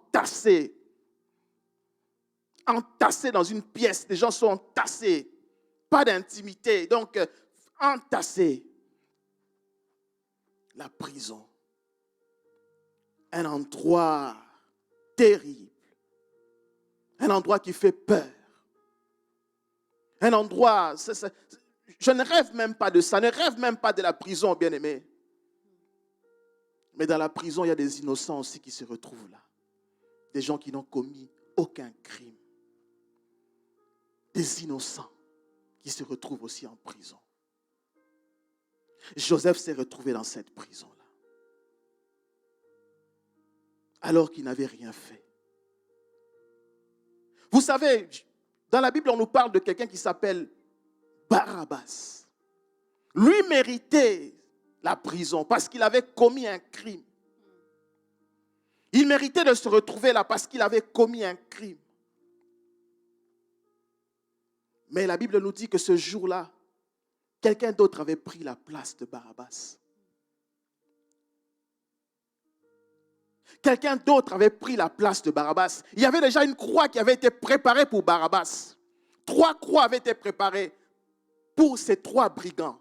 entassés dans une pièce. Les gens sont entassés. Pas d'intimité, donc entassés. La prison. Un endroit terrible. Un endroit qui fait peur. Un endroit... Je ne rêve même pas de ça. Ne rêve même pas de la prison, bien-aimé. Mais dans la prison, il y a des innocents aussi qui se retrouvent là. Des gens qui n'ont commis aucun crime. Des innocents qui se retrouvent aussi en prison. Joseph s'est retrouvé dans cette prison-là. Alors qu'il n'avait rien fait. Vous savez, dans la Bible, on nous parle de quelqu'un qui s'appelle Barabbas. Lui méritait la prison parce qu'il avait commis un crime. Il méritait de se retrouver là parce qu'il avait commis un crime. Mais la Bible nous dit que ce jour-là, quelqu'un d'autre avait pris la place de Barabbas. Quelqu'un d'autre avait pris la place de Barabbas. Il y avait déjà une croix qui avait été préparée pour Barabbas. 3 croix avaient été préparées pour ces 3 brigands.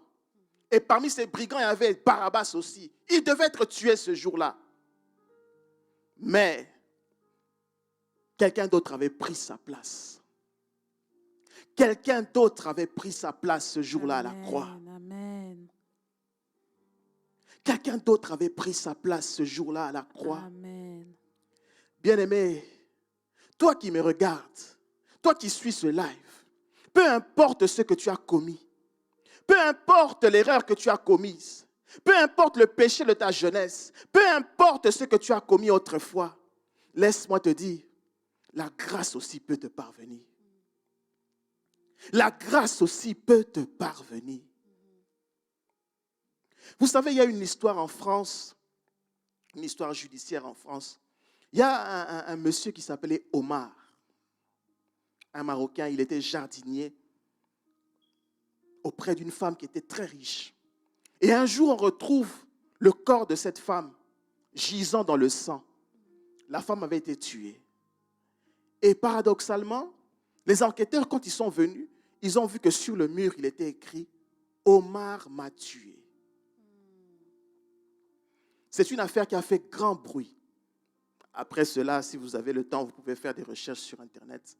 Et parmi ces brigands, il y avait Barabbas aussi. Il devait être tué ce jour-là. Mais quelqu'un d'autre avait pris sa place. Quelqu'un d'autre avait pris sa place ce jour-là à la croix. Amen. Quelqu'un d'autre avait pris sa place ce jour-là à la croix. Amen. Bien-aimé, toi qui me regardes, toi qui suis ce live, peu importe ce que tu as commis, peu importe l'erreur que tu as commise, peu importe le péché de ta jeunesse, peu importe ce que tu as commis autrefois, laisse-moi te dire, la grâce aussi peut te parvenir. La grâce aussi peut te parvenir. Vous savez, il y a une histoire en France, une histoire judiciaire en France. Il y a un monsieur qui s'appelait Omar, un Marocain, il était jardinier auprès d'une femme qui était très riche. Et un jour, on retrouve le corps de cette femme gisant dans le sang. La femme avait été tuée. Et paradoxalement, les enquêteurs, quand ils sont venus, ils ont vu que sur le mur, il était écrit « Omar m'a tué ». C'est une affaire qui a fait grand bruit. Après cela, si vous avez le temps, vous pouvez faire des recherches sur Internet.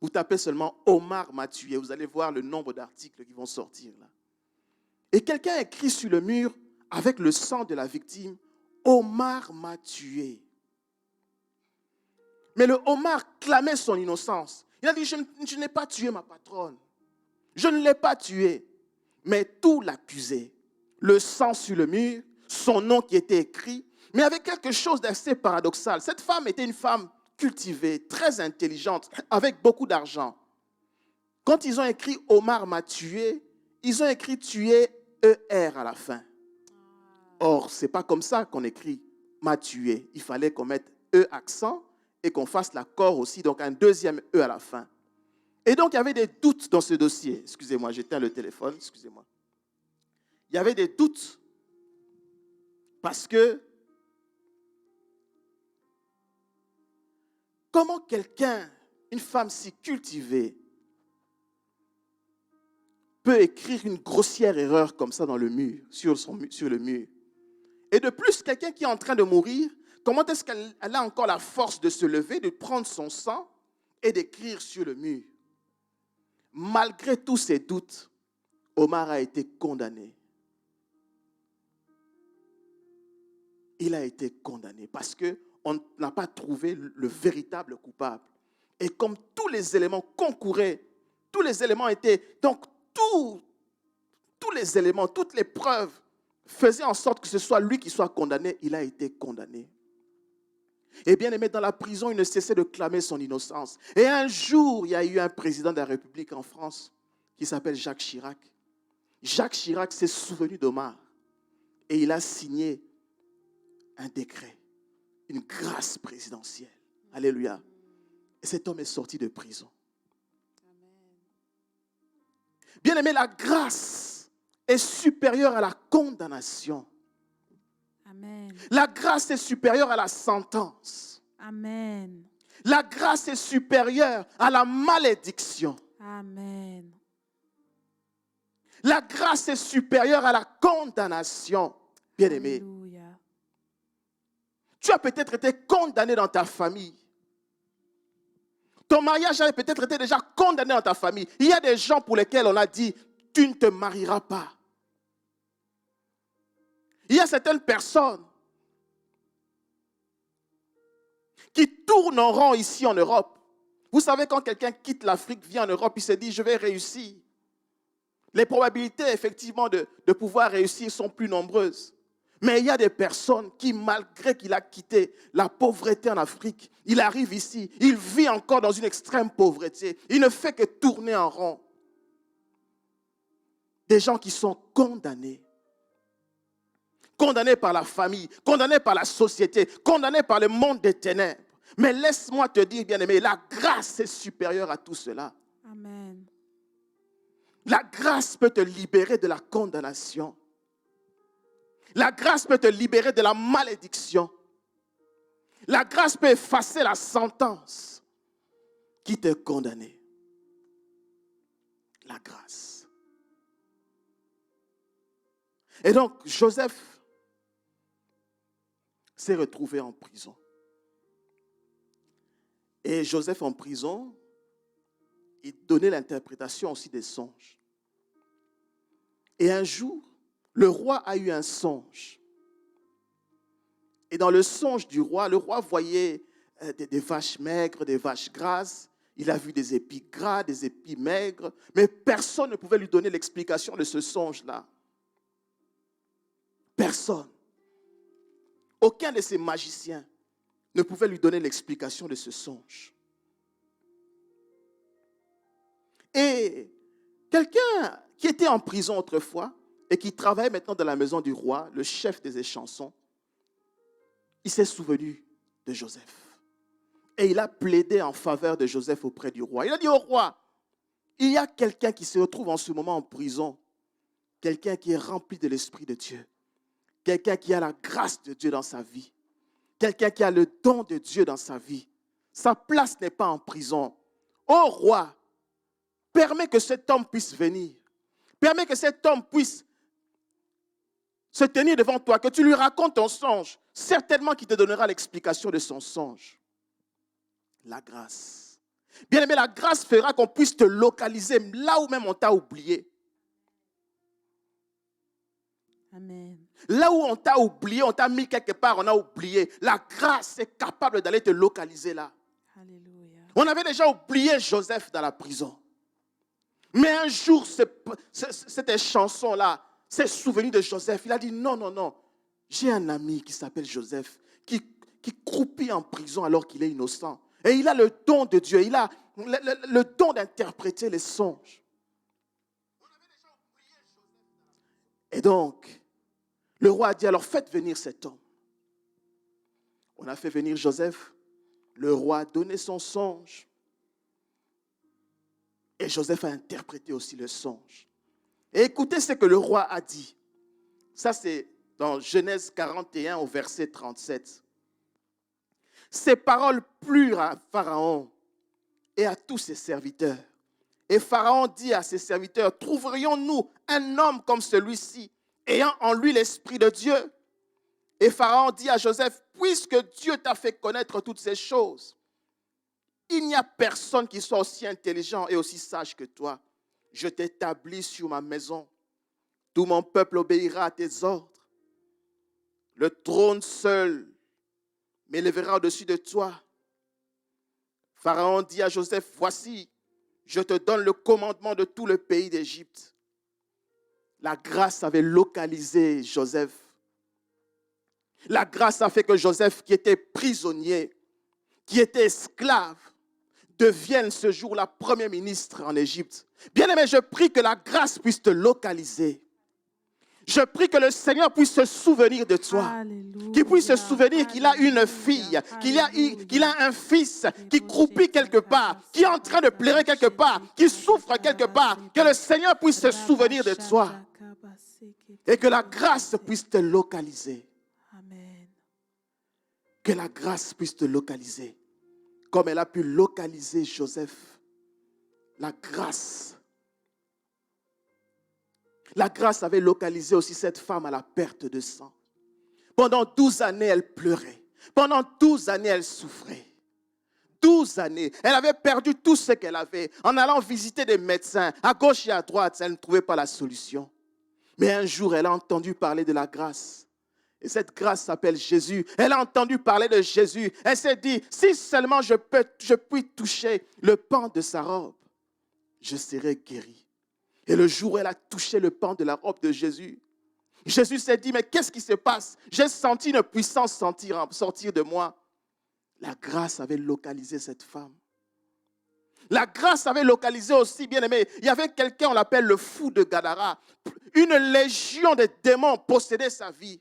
Vous tapez seulement « Omar m'a tué ». Vous allez voir le nombre d'articles qui vont sortir là. Et quelqu'un a écrit sur le mur, avec le sang de la victime, « Omar m'a tué ». Mais le Omar clamait son innocence. Il a dit, je n'ai pas tué ma patronne. Je ne l'ai pas tué. Mais tout l'accusait. Le sang sur le mur, son nom qui était écrit, mais avec quelque chose d'assez paradoxal. Cette femme était une femme cultivée, très intelligente, avec beaucoup d'argent. Quand ils ont écrit « Omar m'a tué », ils ont écrit « tué » ER à la fin. Or, ce n'est pas comme ça qu'on écrit « m'a tué ». Il fallait qu'on mette E accent et qu'on fasse l'accord aussi, donc un deuxième E à la fin. Et donc, il y avait des doutes dans ce dossier. Excusez-moi, j'éteins le téléphone, excusez-moi. Il y avait des doutes parce que comment quelqu'un, une femme si cultivée, peut écrire une grossière erreur comme ça dans le mur, sur le mur. Et de plus, quelqu'un qui est en train de mourir, comment est-ce qu'elle a encore la force de se lever, de prendre son sang et d'écrire sur le mur? Malgré tous ces doutes, Omar a été condamné. Il a été condamné parce qu'on n'a pas trouvé le véritable coupable. Et comme tous les éléments concouraient, tous les éléments étaient... Donc, tous les éléments, toutes les preuves faisaient en sorte que ce soit lui qui soit condamné. Il a été condamné. Et bien aimé, dans la prison, il ne cessait de clamer son innocence. Et un jour, il y a eu un président de la République en France qui s'appelle Jacques Chirac. Jacques Chirac s'est souvenu d'Omar et il a signé un décret, une grâce présidentielle. Alléluia. Et cet homme est sorti de prison. Bien aimé, la grâce est supérieure à la condamnation. Amen. La grâce est supérieure à la sentence. Amen. La grâce est supérieure à la malédiction. Amen. La grâce est supérieure à la condamnation. Bien aimé, Alléluia. tu as peut-être été condamné dans ta famille. Ton mariage a peut-être été déjà condamné dans ta famille. Il y a des gens pour lesquels on a dit, tu ne te marieras pas. Il y a certaines personnes qui tournent en rond ici en Europe. Vous savez, quand quelqu'un quitte l'Afrique, vient en Europe, il se dit, je vais réussir. Les probabilités, effectivement, de pouvoir réussir sont plus nombreuses. Mais il y a des personnes qui, malgré qu'il a quitté la pauvreté en Afrique, il arrive ici, il vit encore dans une extrême pauvreté. Il ne fait que tourner en rond. Des gens qui sont condamnés. Condamnés par la famille, condamnés par la société, condamnés par le monde des ténèbres. Mais laisse-moi te dire, bien-aimé, la grâce est supérieure à tout cela. Amen. La grâce peut te libérer de la condamnation. La grâce peut te libérer de la malédiction. La grâce peut effacer la sentence qui t'a condamné. La grâce. Et donc, Joseph s'est retrouvé en prison. Et Joseph en prison, il donnait l'interprétation aussi des songes. Et un jour, le roi a eu un songe. Et dans le songe du roi, le roi voyait des vaches maigres, des vaches grasses. Il a vu des épis gras, des épis maigres. Mais personne ne pouvait lui donner l'explication de ce songe-là. Personne. Aucun de ces magiciens ne pouvait lui donner l'explication de ce songe. Et quelqu'un qui était en prison autrefois et qui travaillait maintenant dans la maison du roi, le chef des échansons, il s'est souvenu de Joseph. Et il a plaidé en faveur de Joseph auprès du roi. Il a dit au roi, il y a quelqu'un qui se retrouve en ce moment en prison, quelqu'un qui est rempli de l'Esprit de Dieu, quelqu'un qui a la grâce de Dieu dans sa vie, quelqu'un qui a le don de Dieu dans sa vie. Sa place n'est pas en prison. Ô roi, permets que cet homme puisse venir. Permets que cet homme puisse se tenir devant toi, que tu lui racontes ton songe. Certainement qu'il te donnera l'explication de son songe. La grâce. Bien aimé, la grâce fera qu'on puisse te localiser là où même on t'a oublié. Amen. Là où on t'a oublié, on t'a mis quelque part, on a oublié. La grâce est capable d'aller te localiser là. Alléluia. On avait déjà oublié Joseph dans la prison. Mais un jour, cette chanson-là s'est souvenu de Joseph. Il a dit non, non, non. J'ai un ami qui s'appelle Joseph, qui croupit en prison alors qu'il est innocent. Et il a le don de Dieu, il a le don d'interpréter les songes. Et donc, le roi a dit, alors faites venir cet homme. On a fait venir Joseph. Le roi a donné son songe. Et Joseph a interprété aussi le songe. Et écoutez ce que le roi a dit. Ça, c'est dans Genèse 41 au verset 37. Ces paroles plurent à Pharaon et à tous ses serviteurs. Et Pharaon dit à ses serviteurs, trouverions-nous un homme comme celui-ci, ayant en lui l'Esprit de Dieu? Et Pharaon dit à Joseph, puisque Dieu t'a fait connaître toutes ces choses, il n'y a personne qui soit aussi intelligent et aussi sage que toi. Je t'établis sur ma maison. Tout mon peuple obéira à tes ordres. Le trône seul m'élèvera au-dessus de toi. Pharaon dit à Joseph, voici, je te donne le commandement de tout le pays d'Égypte. La grâce avait localisé Joseph. La grâce a fait que Joseph, qui était prisonnier, qui était esclave, devienne ce jour-là premier ministre en Égypte. Bien-aimé, je prie que la grâce puisse te localiser. Je prie que le Seigneur puisse se souvenir de toi. Alléluia. Qu'il puisse se souvenir qu'il a une fille, qu'il a un fils qui croupit quelque part, qui est en train de pleurer quelque part, qui souffre quelque part. Que le Seigneur puisse se souvenir de toi et que la grâce puisse te localiser. Amen. Que la grâce puisse te localiser. Comme elle a pu localiser Joseph. La grâce. La grâce avait localisé aussi cette femme à la perte de sang. Pendant 12 années, elle pleurait. Pendant 12 années, elle souffrait. 12 années. Elle avait perdu tout ce qu'elle avait. En allant visiter des médecins, à gauche et à droite, elle ne trouvait pas la solution. Mais un jour, elle a entendu parler de la grâce. Et cette grâce s'appelle Jésus. Elle a entendu parler de Jésus. Elle s'est dit, si seulement je puis toucher le pan de sa robe, je serai guérie. Et le jour où elle a touché le pan de la robe de Jésus, Jésus s'est dit, mais qu'est-ce qui se passe? J'ai senti une puissance sortir de moi. La grâce avait localisé cette femme. La grâce avait localisé aussi, bien aimé, il y avait quelqu'un, on l'appelle le fou de Gadara. Une légion de démons possédait sa vie.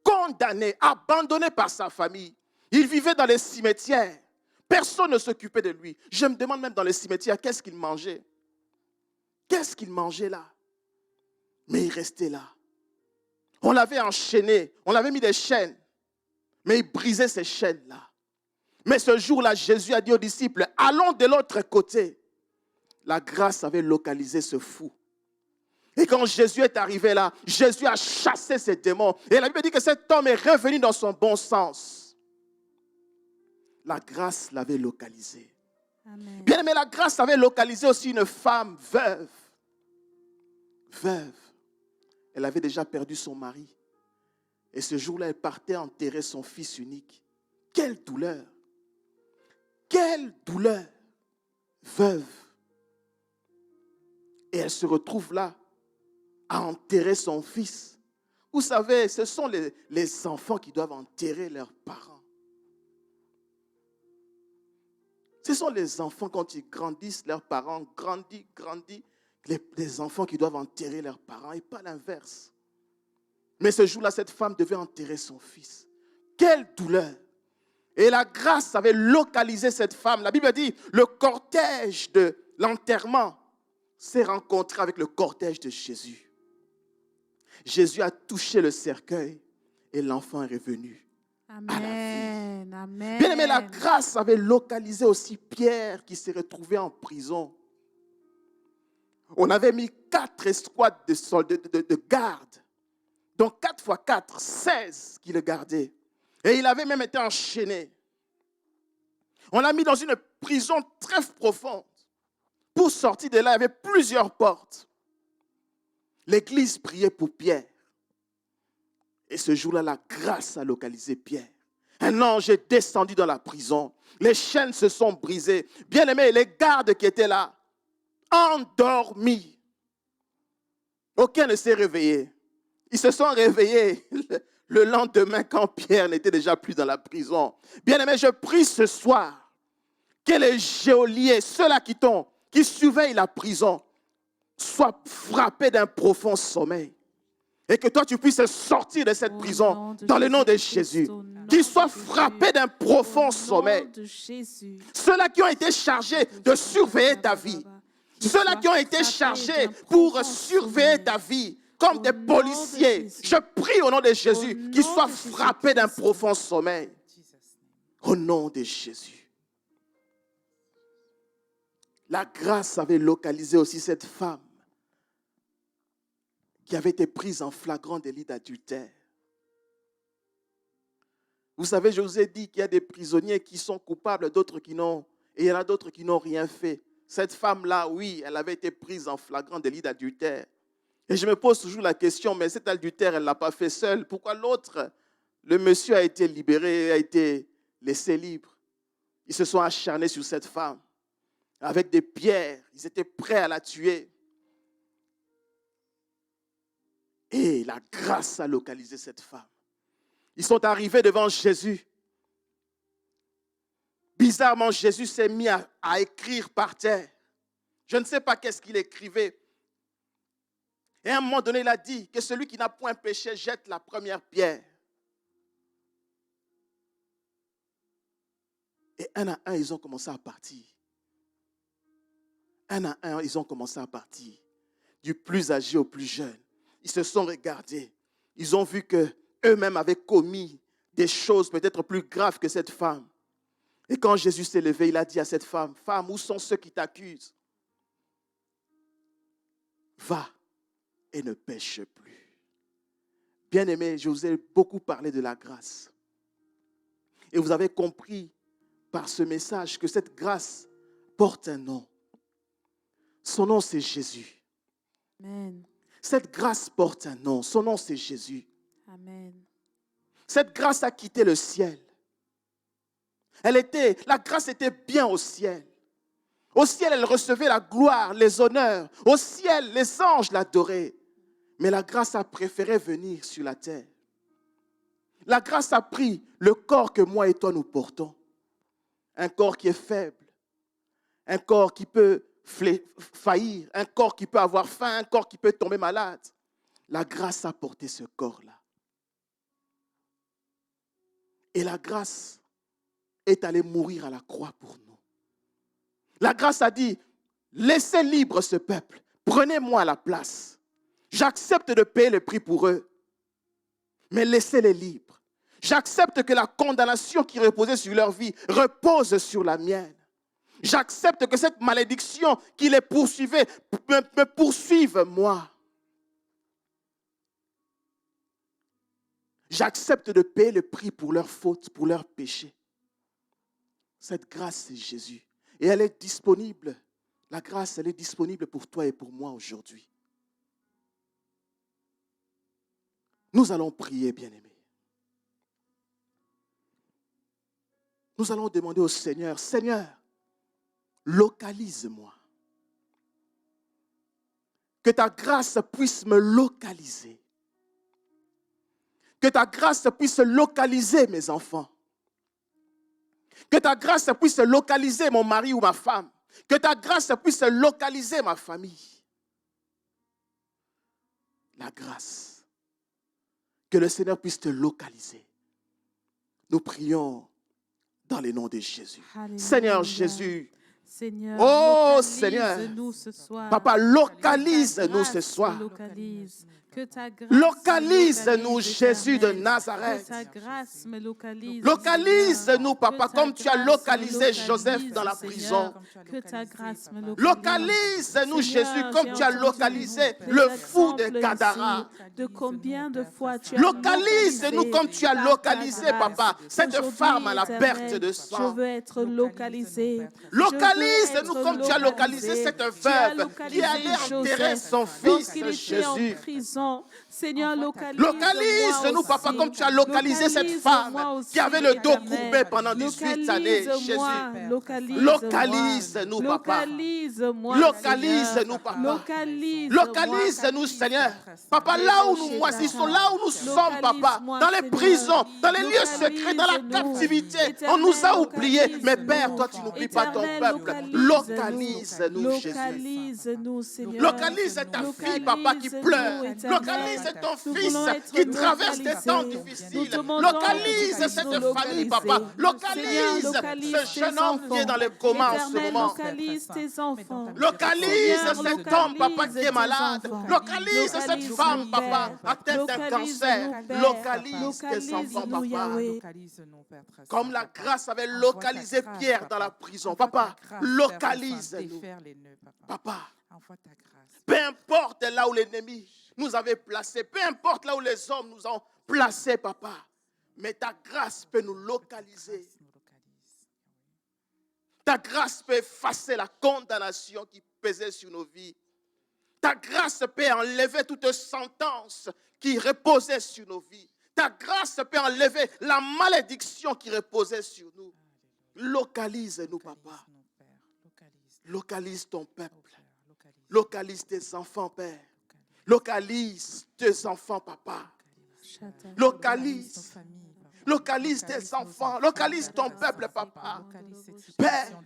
Condamné, abandonné par sa famille. Il vivait dans les cimetières. Personne ne s'occupait de lui. Je me demande même dans les cimetières, qu'est-ce qu'il mangeait? Qu'est-ce qu'il mangeait là? Mais il restait là. On l'avait enchaîné, on l'avait mis des chaînes. Mais il brisait ces chaînes-là. Mais ce jour-là, Jésus a dit aux disciples, allons de l'autre côté. La grâce avait localisé ce fou. Et quand Jésus est arrivé là, Jésus a chassé ces démons. Et la Bible dit que cet homme est revenu dans son bon sens. La grâce l'avait localisé. Amen. Bien aimé, la grâce avait localisé aussi une femme veuve. Veuve. Elle avait déjà perdu son mari. Et ce jour-là, elle partait enterrer son fils unique. Quelle douleur! Quelle douleur! Veuve. Et elle se retrouve là, à enterrer son fils. Vous savez, ce sont les enfants qui doivent enterrer leurs parents. Ce sont les enfants, quand ils grandissent, leurs parents grandissent, les enfants qui doivent enterrer leurs parents et pas l'inverse. Mais ce jour-là, cette femme devait enterrer son fils. Quelle douleur! Et la grâce avait localisé cette femme. La Bible dit, le cortège de l'enterrement s'est rencontré avec le cortège de Jésus. Jésus a touché le cercueil et l'enfant est revenu. Amen. Amen. Bien aimé, la grâce avait localisé aussi Pierre qui s'est retrouvé en prison. On avait mis 4 escouades de garde. Donc 4 fois 4, 16 qui le gardaient. Et il avait même été enchaîné. On l'a mis dans une prison très profonde. Pour sortir de là, il y avait plusieurs portes. L'église priait pour Pierre. Et ce jour-là, la grâce a localisé Pierre. Un ange est descendu dans la prison. Les chaînes se sont brisées. Bien aimés, les gardes qui étaient là, endormis. Aucun ne s'est réveillé. Ils se sont réveillés le lendemain quand Pierre n'était déjà plus dans la prison. Bien aimé, je prie ce soir que les geôliers, ceux-là qui surveillent la prison, soient frappés d'un profond sommeil. Et que toi, tu puisses sortir de cette prison dans le nom de Jésus. Qu'ils soient frappés d'un profond sommeil. Ceux-là qui ont été chargés de surveiller ta vie. Ceux-là qui ont été chargés pour surveiller ta vie, comme des policiers. Je prie au nom de Jésus qu'ils soient frappés d'un profond sommeil. Au nom de Jésus. La grâce avait localisé aussi cette femme qui avait été prise en flagrant délit d'adultère. Vous savez, je vous ai dit qu'il y a des prisonniers qui sont coupables, d'autres qui n'ont, et il y en a d'autres qui n'ont rien fait. Cette femme-là, oui, elle avait été prise en flagrant délit d'adultère. Et je me pose toujours la question, mais cet adultère, elle ne l'a pas fait seule. Pourquoi l'autre, le monsieur a été libéré, a été laissé libre? Ils se sont acharnés sur cette femme. Avec des pierres, ils étaient prêts à la tuer. Et la grâce a localisé cette femme. Ils sont arrivés devant Jésus. Bizarrement, Jésus s'est mis à écrire par terre. Je ne sais pas qu'est-ce qu'il écrivait. Et à un moment donné, il a dit que celui qui n'a point péché jette la première pierre. Et un à un, ils ont commencé à partir. Un à un, ils ont commencé à partir. Du plus âgé au plus jeune. Ils se sont regardés. Ils ont vu qu'eux-mêmes avaient commis des choses peut-être plus graves que cette femme. Et quand Jésus s'est levé, il a dit à cette femme, « Femme, où sont ceux qui t'accusent? Va et ne pêche plus. » Bien-aimés, je vous ai beaucoup parlé de la grâce. Et vous avez compris par ce message que cette grâce porte un nom. Son nom, c'est Jésus. Amen. Cette grâce porte un nom. Son nom, c'est Jésus. Amen. Cette grâce a quitté le ciel. La grâce était bien au ciel. Au ciel, elle recevait la gloire, les honneurs. Au ciel, les anges l'adoraient. Mais la grâce a préféré venir sur la terre. La grâce a pris le corps que moi et toi nous portons. Un corps qui est faible. Un corps qui peut faillir. Un corps qui peut avoir faim. Un corps qui peut tomber malade. La grâce a porté ce corps-là. Et la grâce est allée mourir à la croix pour nous. La grâce a dit, laissez libre ce peuple. Prenez-moi la place. J'accepte de payer le prix pour eux. Mais laissez-les libres. J'accepte que la condamnation qui reposait sur leur vie repose sur la mienne. J'accepte que cette malédiction qui les poursuivait me poursuive moi. J'accepte de payer le prix pour leurs fautes, pour leurs péchés. Cette grâce, c'est Jésus. Et elle est disponible. La grâce, elle est disponible pour toi et pour moi aujourd'hui. Nous allons prier, bien-aimés. Nous allons demander au Seigneur, Seigneur, localise-moi. Que ta grâce puisse me localiser. Que ta grâce puisse localiser mes enfants. Que ta grâce puisse localiser mon mari ou ma femme. Que ta grâce puisse localiser ma famille. La grâce. Que le Seigneur puisse te localiser. Nous prions dans le nom de Jésus. Alléluia. Seigneur Jésus. Seigneur, Oh Seigneur. localise-nous ce soir. Papa, localise-nous ce soir. Localise. Que ta grâce Localise-nous, me Jésus de localise. Nazareth. Que ta grâce me localise. Localise-nous, Papa, Que ta comme tu as grâce localisé me Joseph localise, dans la Seigneur. prison. Que ta grâce me localise. Localise-nous, Seigneur, Jésus, comme j'ai tu as entendu localisé des le fou de exemples Gadara. ici De combien de fois tu as Localise-nous comme tu as localisé, Papa, cette Aujourd'hui, femme à la Éternel, perte de Je sang. veux être localisé. Localise-nous comme tu as localisé cette veuve qui allait enterrer son fils, Lorsqu'il était Jésus. en prison, Seigneur, Localise-nous, Papa, comme tu as localisé cette femme qui avait le dos courbé pendant 18 années, Jésus. Localise-nous, Papa. Localise-nous, Papa. Localise-nous, Seigneur. Papa, là où nous moisissons, là où nous sommes, Papa, dans les prisons, dans les lieux secrets, dans la captivité, on nous a oubliés. Mais Père, toi, tu n'oublies pas ton peuple. Localise-nous, Jésus. Localise ta fille, Papa, qui pleure. Localise ton fils qui traverse des temps difficiles. Localise cette famille, Papa. Localise ce jeune homme qui est dans le coma en ce moment. Localise tes enfants. Localise Seigneur, cet homme, Papa, qui est tes malade. enfants. Localise cette femme, Papa, atteinte d'un cancer. Localise tes enfants, Localise-nous, Papa. Yahweh. Comme la grâce avait localisé Pierre dans la prison. Papa, localise-nous. Papa, peu importe là où l'ennemi nous avait placés, peu importe là où les hommes nous ont placés, Papa, mais ta grâce peut nous localiser. Ta grâce peut effacer la condamnation qui pesait sur nos vies. Ta grâce peut enlever toute sentence qui reposait sur nos vies. Ta grâce peut enlever la malédiction qui reposait sur nous. Localise-nous, Papa. Localise ton peuple. Localise tes enfants, Père. Localise tes enfants, Papa. Localise. Localise tes enfants. Localise ton peuple, Papa. Père,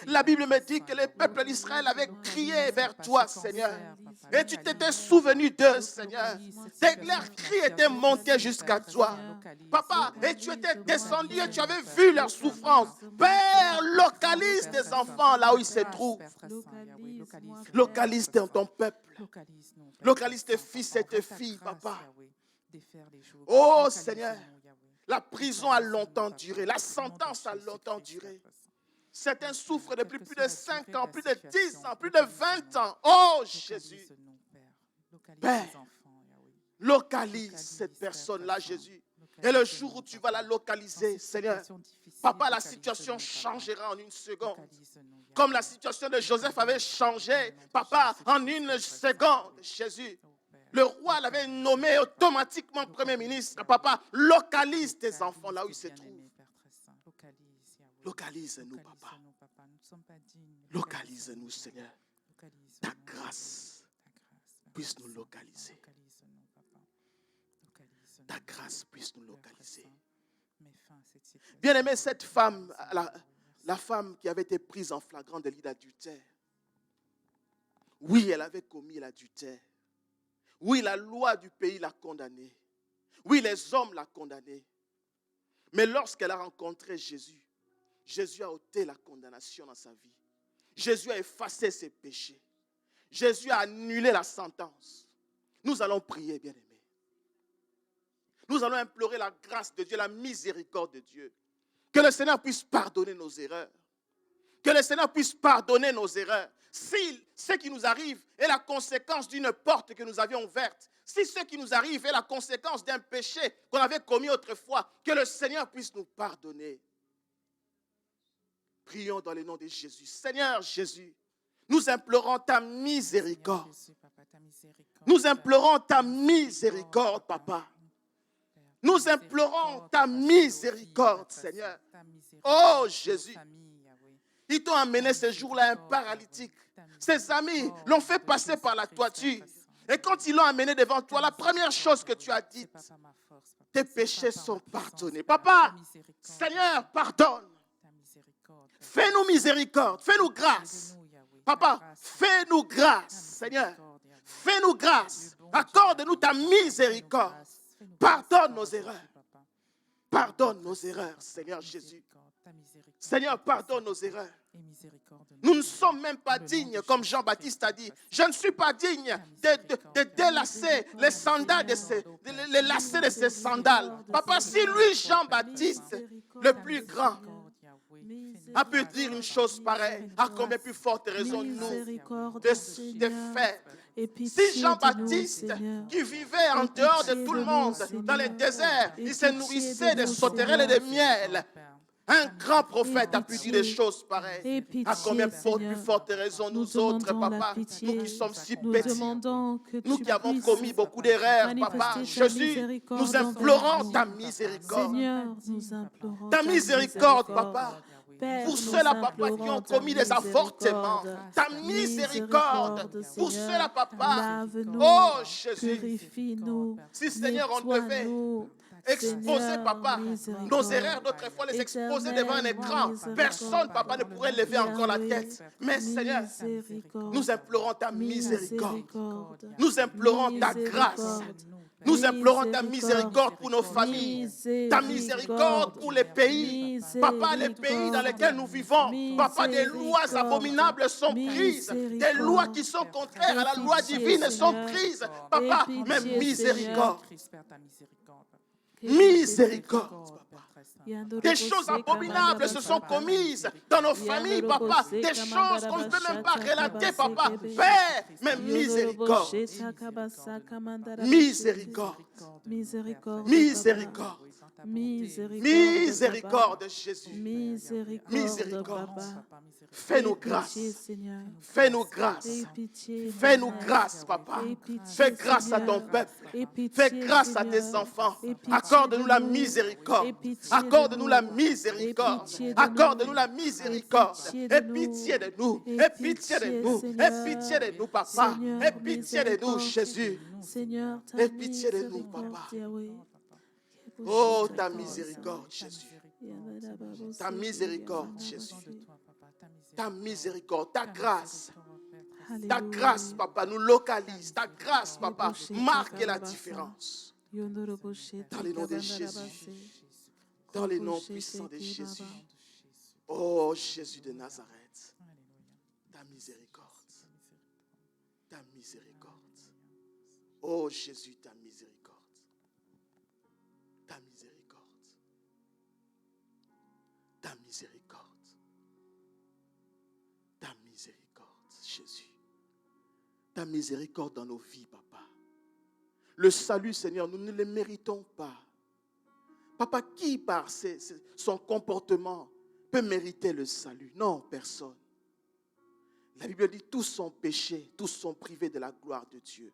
la Bible me dit que le peuple d'Israël avait crié vers toi, Seigneur. Et tu t'étais souvenu d'eux, Seigneur. Leurs cris étaient montés jusqu'à toi. Papa, et tu étais descendu et tu avais vu leur souffrance. Père, localise tes enfants là où ils se trouvent. Localise ton peuple. Localise tes fils et tes filles, Papa. Oh Seigneur, la prison a longtemps duré, la sentence a longtemps duré. Certains souffrent depuis plus de 5 ans, plus de 10 ans, plus de 20 ans. Oh Jésus, Père, localise cette personne-là, Jésus. Et le jour où tu vas la localiser, Seigneur, Papa, la situation changera en une seconde. Comme la situation de Joseph avait changé, Papa, en une seconde, Jésus. Le roi l'avait nommé automatiquement Premier ministre. Papa, localise tes enfants là où ils se trouvent. Localise-nous, Papa. Localise-nous, Seigneur. Ta grâce puisse nous localiser. Ta grâce puisse nous localiser. Bien-aimé, cette femme, la femme qui avait été prise en flagrant délit d'adultère, oui, elle avait commis l'adultère. Oui, la loi du pays l'a condamnée. Oui, les hommes l'ont condamnée. Mais lorsqu'elle a rencontré Jésus, Jésus a ôté la condamnation dans sa vie. Jésus a effacé ses péchés. Jésus a annulé la sentence. Nous allons prier, bien-aimés. Nous allons implorer la grâce de Dieu, la miséricorde de Dieu. Que le Seigneur puisse pardonner nos erreurs. Que le Seigneur puisse pardonner nos erreurs. Si ce qui nous arrive est la conséquence d'une porte que nous avions ouverte, si ce qui nous arrive est la conséquence d'un péché qu'on avait commis autrefois, que le Seigneur puisse nous pardonner. Prions dans le nom de Jésus. Seigneur Jésus, nous implorons ta miséricorde. Nous implorons ta miséricorde, Papa. Nous implorons ta miséricorde, Seigneur. Oh Jésus, ils t'ont amené ce jour-là un paralytique. Ses amis l'ont fait passer par la toiture. Et quand ils l'ont amené devant toi, la première chose que tu as dite, tes péchés sont pardonnés. Papa, Seigneur, pardonne. Fais-nous miséricorde, fais-nous grâce. Papa, fais-nous grâce, Seigneur. Fais-nous grâce. Accorde-nous ta miséricorde. Pardonne nos erreurs. Pardonne nos erreurs, Seigneur Jésus. Seigneur, pardonne nos erreurs. Nous ne sommes même pas dignes, comme Jean-Baptiste a dit. Je ne suis pas digne de délasser les sandales les lacets de ses sandales. Papa, si lui, Jean-Baptiste, le plus grand, a pu dire une chose pareille, à combien plus forte raison nous, des faibles. Si Jean-Baptiste, qui vivait en dehors de tout le monde, dans les déserts, il se nourrissait des sauterelles et des miel. Un grand prophète a pu dire des choses pareilles. À combien plus forte raison nous autres, Papa, nous qui sommes si petits, nous qui avons commis beaucoup d'erreurs, Papa, Jésus, nous implorons ta miséricorde. Ta miséricorde, Papa. Pour ceux-là, Papa, qui ont commis des avortements, ta miséricorde. Pour ceux-là, Papa, oh Jésus, si Seigneur, on devait exposer, Papa, nos erreurs d'autrefois, les exposer devant un écran, personne, Papa, ne pourrait lever encore la tête. Mais Seigneur, nous implorons ta miséricorde. Nous implorons ta grâce. Nous implorons ta miséricorde pour nos familles, ta miséricorde pour les pays. Papa, les pays dans lesquels nous vivons, Papa, des lois abominables sont prises, des lois qui sont contraires à la loi divine sont prises. Papa, mais miséricorde. Miséricorde, Papa. Des choses abominables se sont commises dans nos familles, Papa. Des choses qu'on ne peut même pas relater, Papa. Père, mais miséricorde. Miséricorde. Miséricorde. Miséricorde, Jésus. Miséricorde. Fais-nous grâce. Fais-nous grâce. Fais-nous grâce, Papa. Fais grâce à ton peuple. Fais grâce à tes enfants. Accorde-nous la miséricorde. Accorde-nous la miséricorde. Accorde-nous la miséricorde. Aie pitié de nous. Aie pitié de nous. Aie pitié de nous, Papa. Aie pitié de nous, Jésus. Aie pitié de nous, Papa. Oh, ta miséricorde, Jésus. Ta miséricorde, Jésus. Ta miséricorde, ta grâce. Ta grâce, Papa, nous localise. Ta grâce, Papa, marque la différence. Dans le nom de Jésus. Dans le nom puissant de Jésus. Oh, Jésus de Nazareth. Ta miséricorde. Ta miséricorde. Oh, Jésus, ta miséricorde. Ta miséricorde. Ta miséricorde. Ta miséricorde, Jésus. Ta miséricorde dans nos vies, Papa. Le salut, Seigneur, nous ne le méritons pas. Papa, qui par son comportement peut mériter le salut? Non, personne. La Bible dit tous sont péchés, tous sont privés de la gloire de Dieu.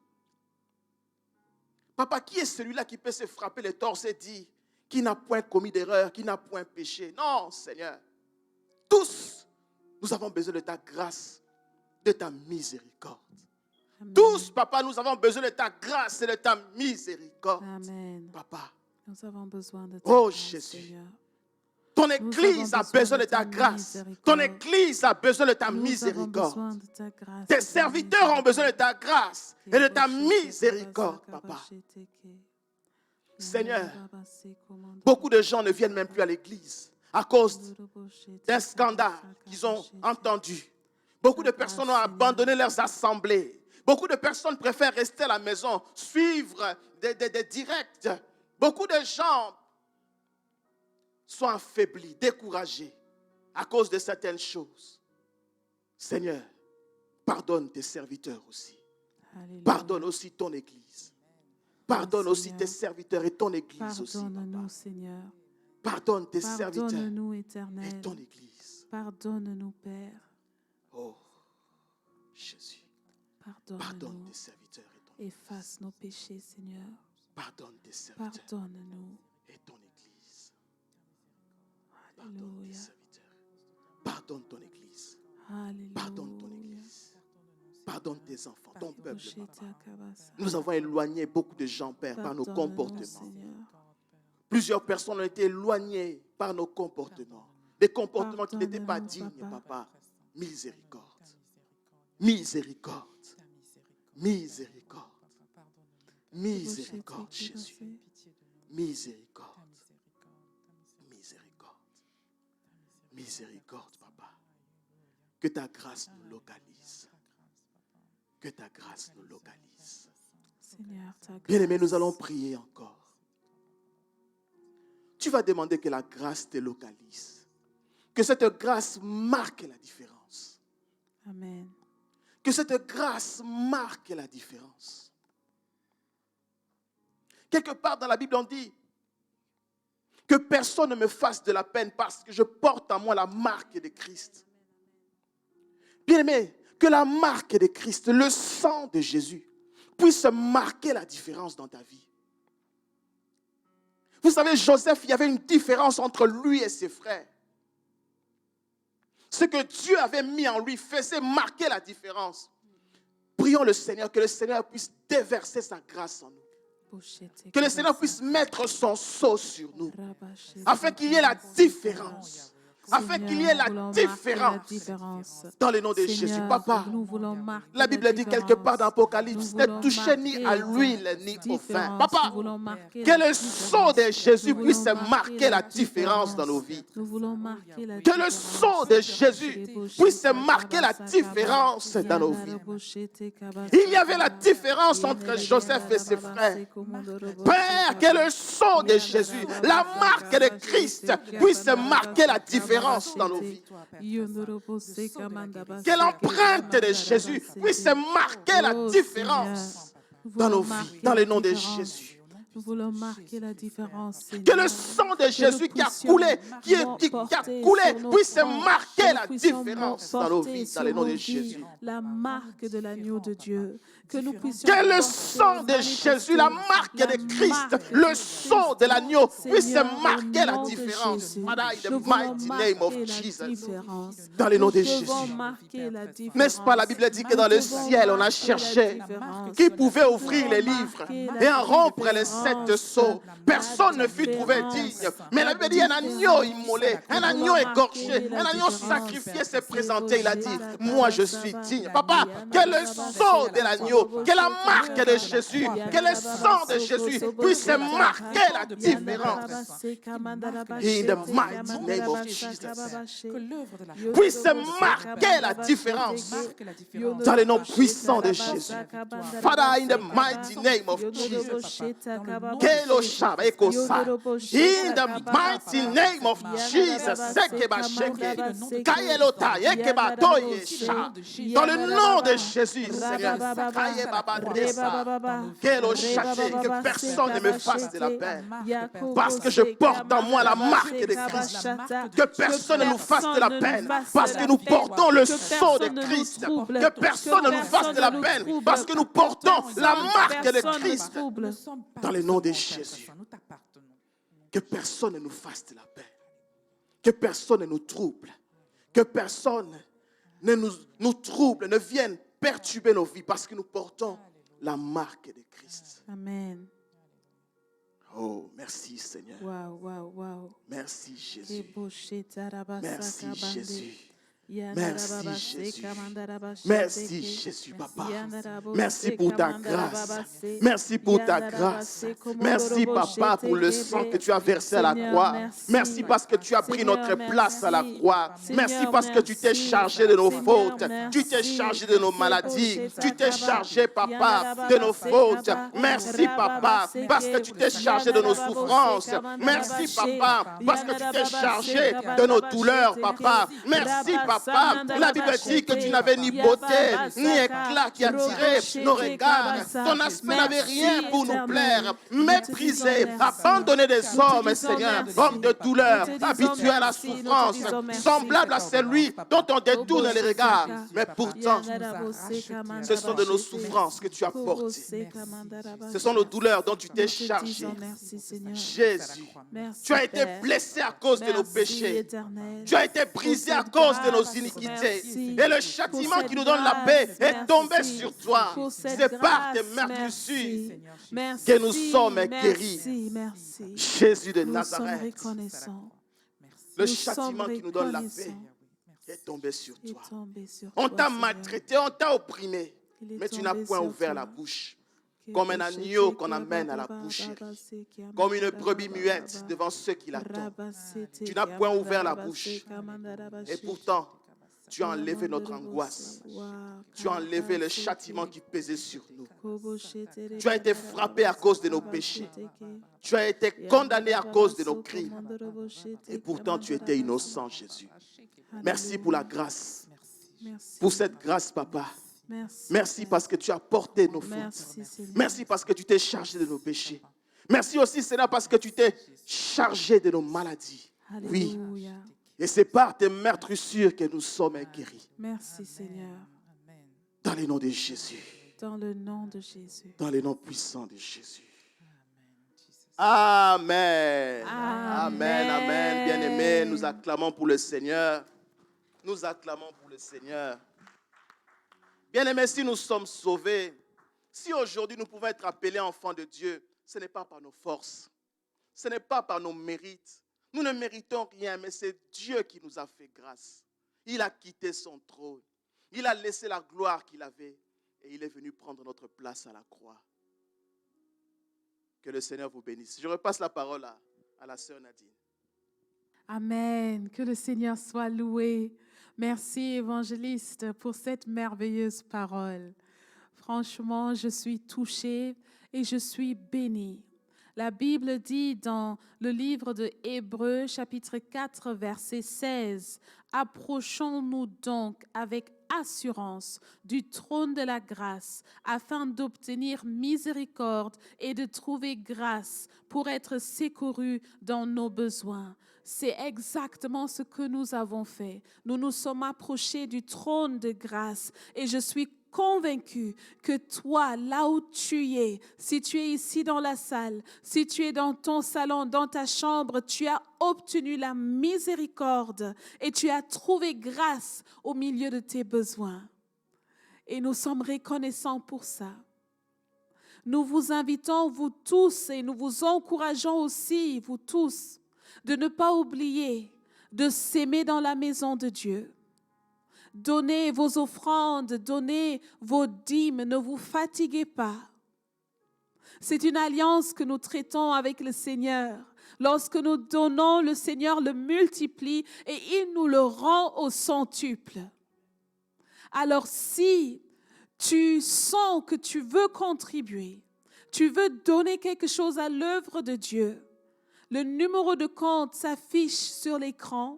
Papa, qui est celui-là qui peut se frapper les torses et dire qui n'a point commis d'erreur, qui n'a point péché? Non, Seigneur. Tous, nous avons besoin de ta grâce, de ta miséricorde. Amen. Tous, Papa, nous avons besoin de ta grâce et de ta miséricorde. Amen. Papa. Nous avons besoin de ta grâce, Jésus. Seigneur. Ton Église a besoin de ta grâce. Ton Église a besoin de ta miséricorde. Tes serviteurs ont besoin de ta grâce et de ta miséricorde, Papa. Seigneur, beaucoup de gens ne viennent même plus à l'église à cause d'un scandale qu'ils ont entendu. Beaucoup de personnes ont abandonné leurs assemblées. Beaucoup de personnes préfèrent rester à la maison, suivre des directs. Beaucoup de gens sont affaiblis, découragés à cause de certaines choses. Seigneur, pardonne tes serviteurs aussi. Alléluia. Pardonne aussi ton Église. Pardonne aussi Seigneur. tes serviteurs et ton Église aussi. Pardonne-nous, Papa. Seigneur. Pardonne tes serviteurs Pardonne-nous, et Éternel. ton Église. Pardonne-nous, Père. Oh, Jésus, pardonne Pardonne-nous. tes serviteurs et ton Église. Efface nos péchés, Seigneur. Pardonne tes serviteurs Pardonne-nous. et ton Église. Pardonne tes Alléluia. serviteurs. Pardonne ton Église. Pardonne ton Alléluia. Église. Pardonne tes enfants, ton peuple. Bosheta kabasa. Nous avons éloigné beaucoup de gens, Père, par nos Pardonne-nous, comportements. Seigneur. Plusieurs personnes ont été éloignées par nos comportements. Des comportements qui n'étaient pas Pardonne-nous, dignes, Papa. Papa. Miséricorde. Miséricorde. Miséricorde. Miséricorde, Jésus. Miséricorde. Miséricorde. Miséricorde, Papa. Que ta grâce nous localise. Que ta grâce nous localise. Seigneur, ta grâce. Bien-aimés, nous allons prier encore. Tu vas demander que la grâce te localise. Que cette grâce marque la différence. Amen. Que cette grâce marque la différence. Quelque part dans la Bible, on dit que personne ne me fasse de la peine parce que je porte en moi la marque de Christ. Bien-aimé, que la marque de Christ, le sang de Jésus, puisse marquer la différence dans ta vie. Vous savez, Joseph, il y avait une différence entre lui et ses frères. Ce que Dieu avait mis en lui faisait marquer la différence. Prions le Seigneur, que le Seigneur puisse déverser sa grâce en nous. Boshete Que le Seigneur kabasa. puisse mettre son sceau sur nous, Rabashete afin qu'il y ait la différence. Afin qu'il y ait la Seigneur, nous voulons marquer la différence différence. dans le nom de Seigneur, Jésus. Papa, nous voulons marquer la Bible dit quelque part dans l'Apocalypse, Nous ne voulons touchez ni à marquer l'huile ni au vin. différence. Papa, Nous voulons marquer que la le sang de Jésus Nous puisse voulons marquer la différence dans nos vies. Nous voulons marquer la Que le sang de Jésus puisse marquer la différence dans nos vies. Il y avait la différence entre Joseph et ses frères. Père, que le sang de Jésus, la marque de Christ, puisse marquer la différence dans nos vies. Que l'empreinte de Jésus puisse marquer la différence dans nos vies, dans le nom de Jésus. Nous voulons marquer la différence, Seigneur. Que le sang de Jésus qui a coulé, qui a coulé, puisse marquer la différence dans nos vies, dans le nom de Jésus. La marque de l'agneau de Dieu. Que nous puissions Que le porter, sang de Jésus, la marque la de Christ, marque le de sang de l'agneau puisse Seigneur, marquer au la nom de différence. Jésus. Father, in the Nous voulons mighty name of marquer la Jesus. différence. Dans le nom de Nous Jésus. devons marquer la différence. N'est-ce pas, la Bible dit que dans le Nous devons ciel, on a marquer la cherché différence. qui pouvait Nous ouvrir les devons livres marquer la et en rompre les différence. 7 sceaux. Personne ne fut trouvé digne. Mais la Bible dit un agneau immolé, un agneau égorgé, un agneau sacrifié s'est présenté. Il a dit, moi je suis digne. Papa, que le sang de l'agneau, que la marque de Jésus, que le sang de Jésus puisse marquer la différence. In the mighty name of Jesus. Que l'œuvre de la Puisse marquer la différence dans le nom puissant de Jésus. Father, in the mighty name of Jesus. Kelo shaba ekosa. In the mighty name of Jesus. Sekeba sheke. Kayelo ta yekeba toye sha. Dans le nom de Jésus, Seigneur. Kayeba badresa. Kelo shake. Que personne ne me fasse de la peine. Parce que je porte en moi la marque de Christ. Que personne ne nous fasse de la peine. Parce que nous portons le sang de Christ. Que personne ne nous fasse de la peine. Parce que nous portons la marque de Christ. Dans le nom de Jésus. Que personne ne nous fasse de la peine. Que personne ne nous trouble. Que personne ne nous trouble, ne vienne perturber nos vies. Parce que nous portons la marque de Christ. Amen. Oh, merci Seigneur. Wow, wow, wow. Merci Jésus. Merci Merci Jésus. Merci Jésus. Merci Jésus, papa. Merci pour ta grâce. Merci pour ta grâce. Merci, papa, pour le sang que tu as versé à la croix. Merci parce que tu as pris notre place à la croix. Merci parce que tu t'es chargé de nos fautes. Tu t'es chargé de nos maladies. Tu t'es chargé, papa, de nos fautes. Merci, papa, parce que tu t'es chargé de nos souffrances. Merci, papa, parce que tu t'es chargé de nos douleurs, papa. Merci, papa. La Bible dit que tu n'avais ni beauté, ni éclat qui attirait nos regards. Ton aspect n'avait rien pour nous plaire. Méprisé, abandonné des hommes, Seigneur, homme de douleur, habitué à la souffrance, semblable à celui dont on détourne les regards. Mais pourtant, ce sont de nos souffrances que tu as portées. Ce sont nos douleurs dont tu t'es chargé. Jésus, tu as été blessé à cause de nos péchés. Tu as été brisé à cause de nos iniquités. Et le châtiment qui nous donne la paix est tombé sur toi. C'est par tes meurtrissures que nous sommes guéris. Jésus de Nazareth, le châtiment qui nous donne la paix est tombé sur toi. On t'a maltraité, on t'a opprimé, mais tu n'as point ouvert la bouche. Comme un agneau qu'on amène à la boucherie, comme une brebis muette devant ceux qui l'attendent. Tu n'as point ouvert la bouche. Et pourtant, tu as enlevé notre angoisse. Tu as enlevé le châtiment qui pesait sur nous. Tu as été frappé à cause de nos péchés. Tu as été condamné à cause de nos crimes. Et pourtant, tu étais innocent, Jésus. Merci pour la grâce. Pour cette grâce, papa. Merci parce que tu as porté nos fautes. Merci parce que tu t'es chargé de nos péchés. Merci aussi, Seigneur, parce que tu t'es chargé de nos maladies. Oui. Et c'est par tes meurtrissures que nous sommes guéris. Merci, Seigneur. Dans le nom de Jésus. Dans le nom de Jésus. Dans le nom puissant de Jésus. Amen. Amen. Amen. Bien-aimés, nous acclamons pour le Seigneur. Nous acclamons pour le Seigneur. Bien-aimés, si nous sommes sauvés, si aujourd'hui nous pouvons être appelés enfants de Dieu, ce n'est pas par nos forces, ce n'est pas par nos mérites. Nous ne méritons rien, mais c'est Dieu qui nous a fait grâce. Il a quitté son trône, il a laissé la gloire qu'il avait et il est venu prendre notre place à la croix. Que le Seigneur vous bénisse. Je repasse la parole à la sœur Nadine. Amen. Que le Seigneur soit loué. Merci, évangéliste, pour cette merveilleuse parole. Franchement, je suis touchée et je suis bénie. La Bible dit dans le livre de Hébreux, chapitre 4, verset 16, « Approchons-nous donc avec assurance du trône de la grâce, afin d'obtenir miséricorde et de trouver grâce pour être secourus dans nos besoins. » C'est exactement ce que nous avons fait. Nous nous sommes approchés du trône de grâce et je suis convaincue que toi, là où tu es, si tu es ici dans la salle, si tu es dans ton salon, dans ta chambre, tu as obtenu la miséricorde et tu as trouvé grâce au milieu de tes besoins. Et nous sommes reconnaissants pour ça. Nous vous invitons, vous tous, et nous vous encourageons aussi, vous tous, de ne pas oublier de s'aimer dans la maison de Dieu. Donnez vos offrandes, donnez vos dîmes, ne vous fatiguez pas. C'est une alliance que nous traitons avec le Seigneur. Lorsque nous donnons, le Seigneur le multiplie et il nous le rend au centuple. Alors si tu sens que tu veux contribuer, tu veux donner quelque chose à l'œuvre de Dieu, le numéro de compte s'affiche sur l'écran.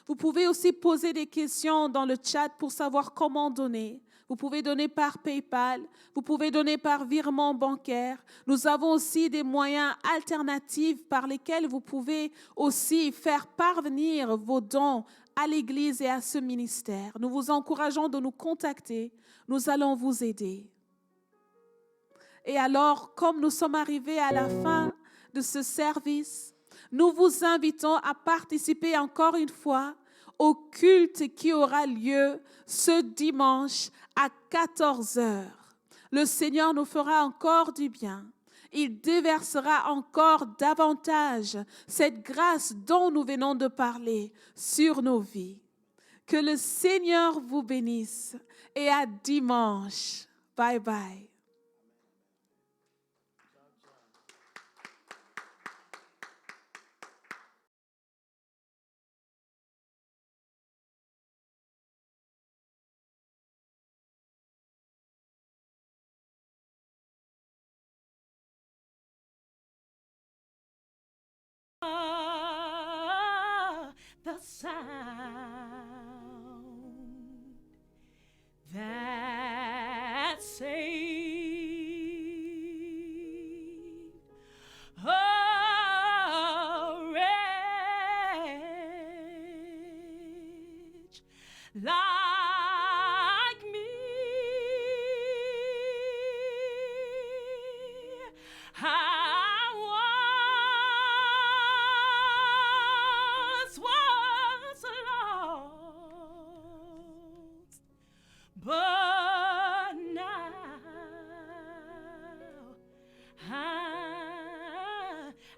Vous pouvez aussi poser des questions dans le chat pour savoir comment donner. Vous pouvez donner par PayPal, vous pouvez donner par virement bancaire. Nous avons aussi des moyens alternatifs par lesquels vous pouvez aussi faire parvenir vos dons à l'Église et à ce ministère. Nous vous encourageons de nous contacter. Nous allons vous aider. Et alors, comme nous sommes arrivés à la fin de ce service, nous vous invitons à participer encore une fois au culte qui aura lieu ce dimanche à 14h. Le Seigneur nous fera encore du bien. Il déversera encore davantage cette grâce dont nous venons de parler sur nos vies. Que le Seigneur vous bénisse et à dimanche. Bye bye. The sound that saved a wretch like me. I was lost, but now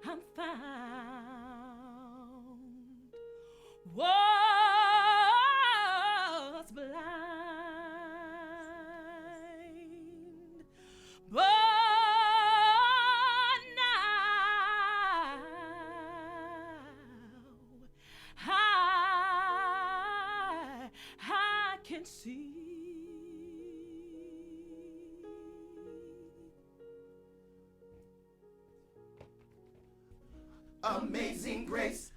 I'm found. Was blind, but now I can see. Amazing grace,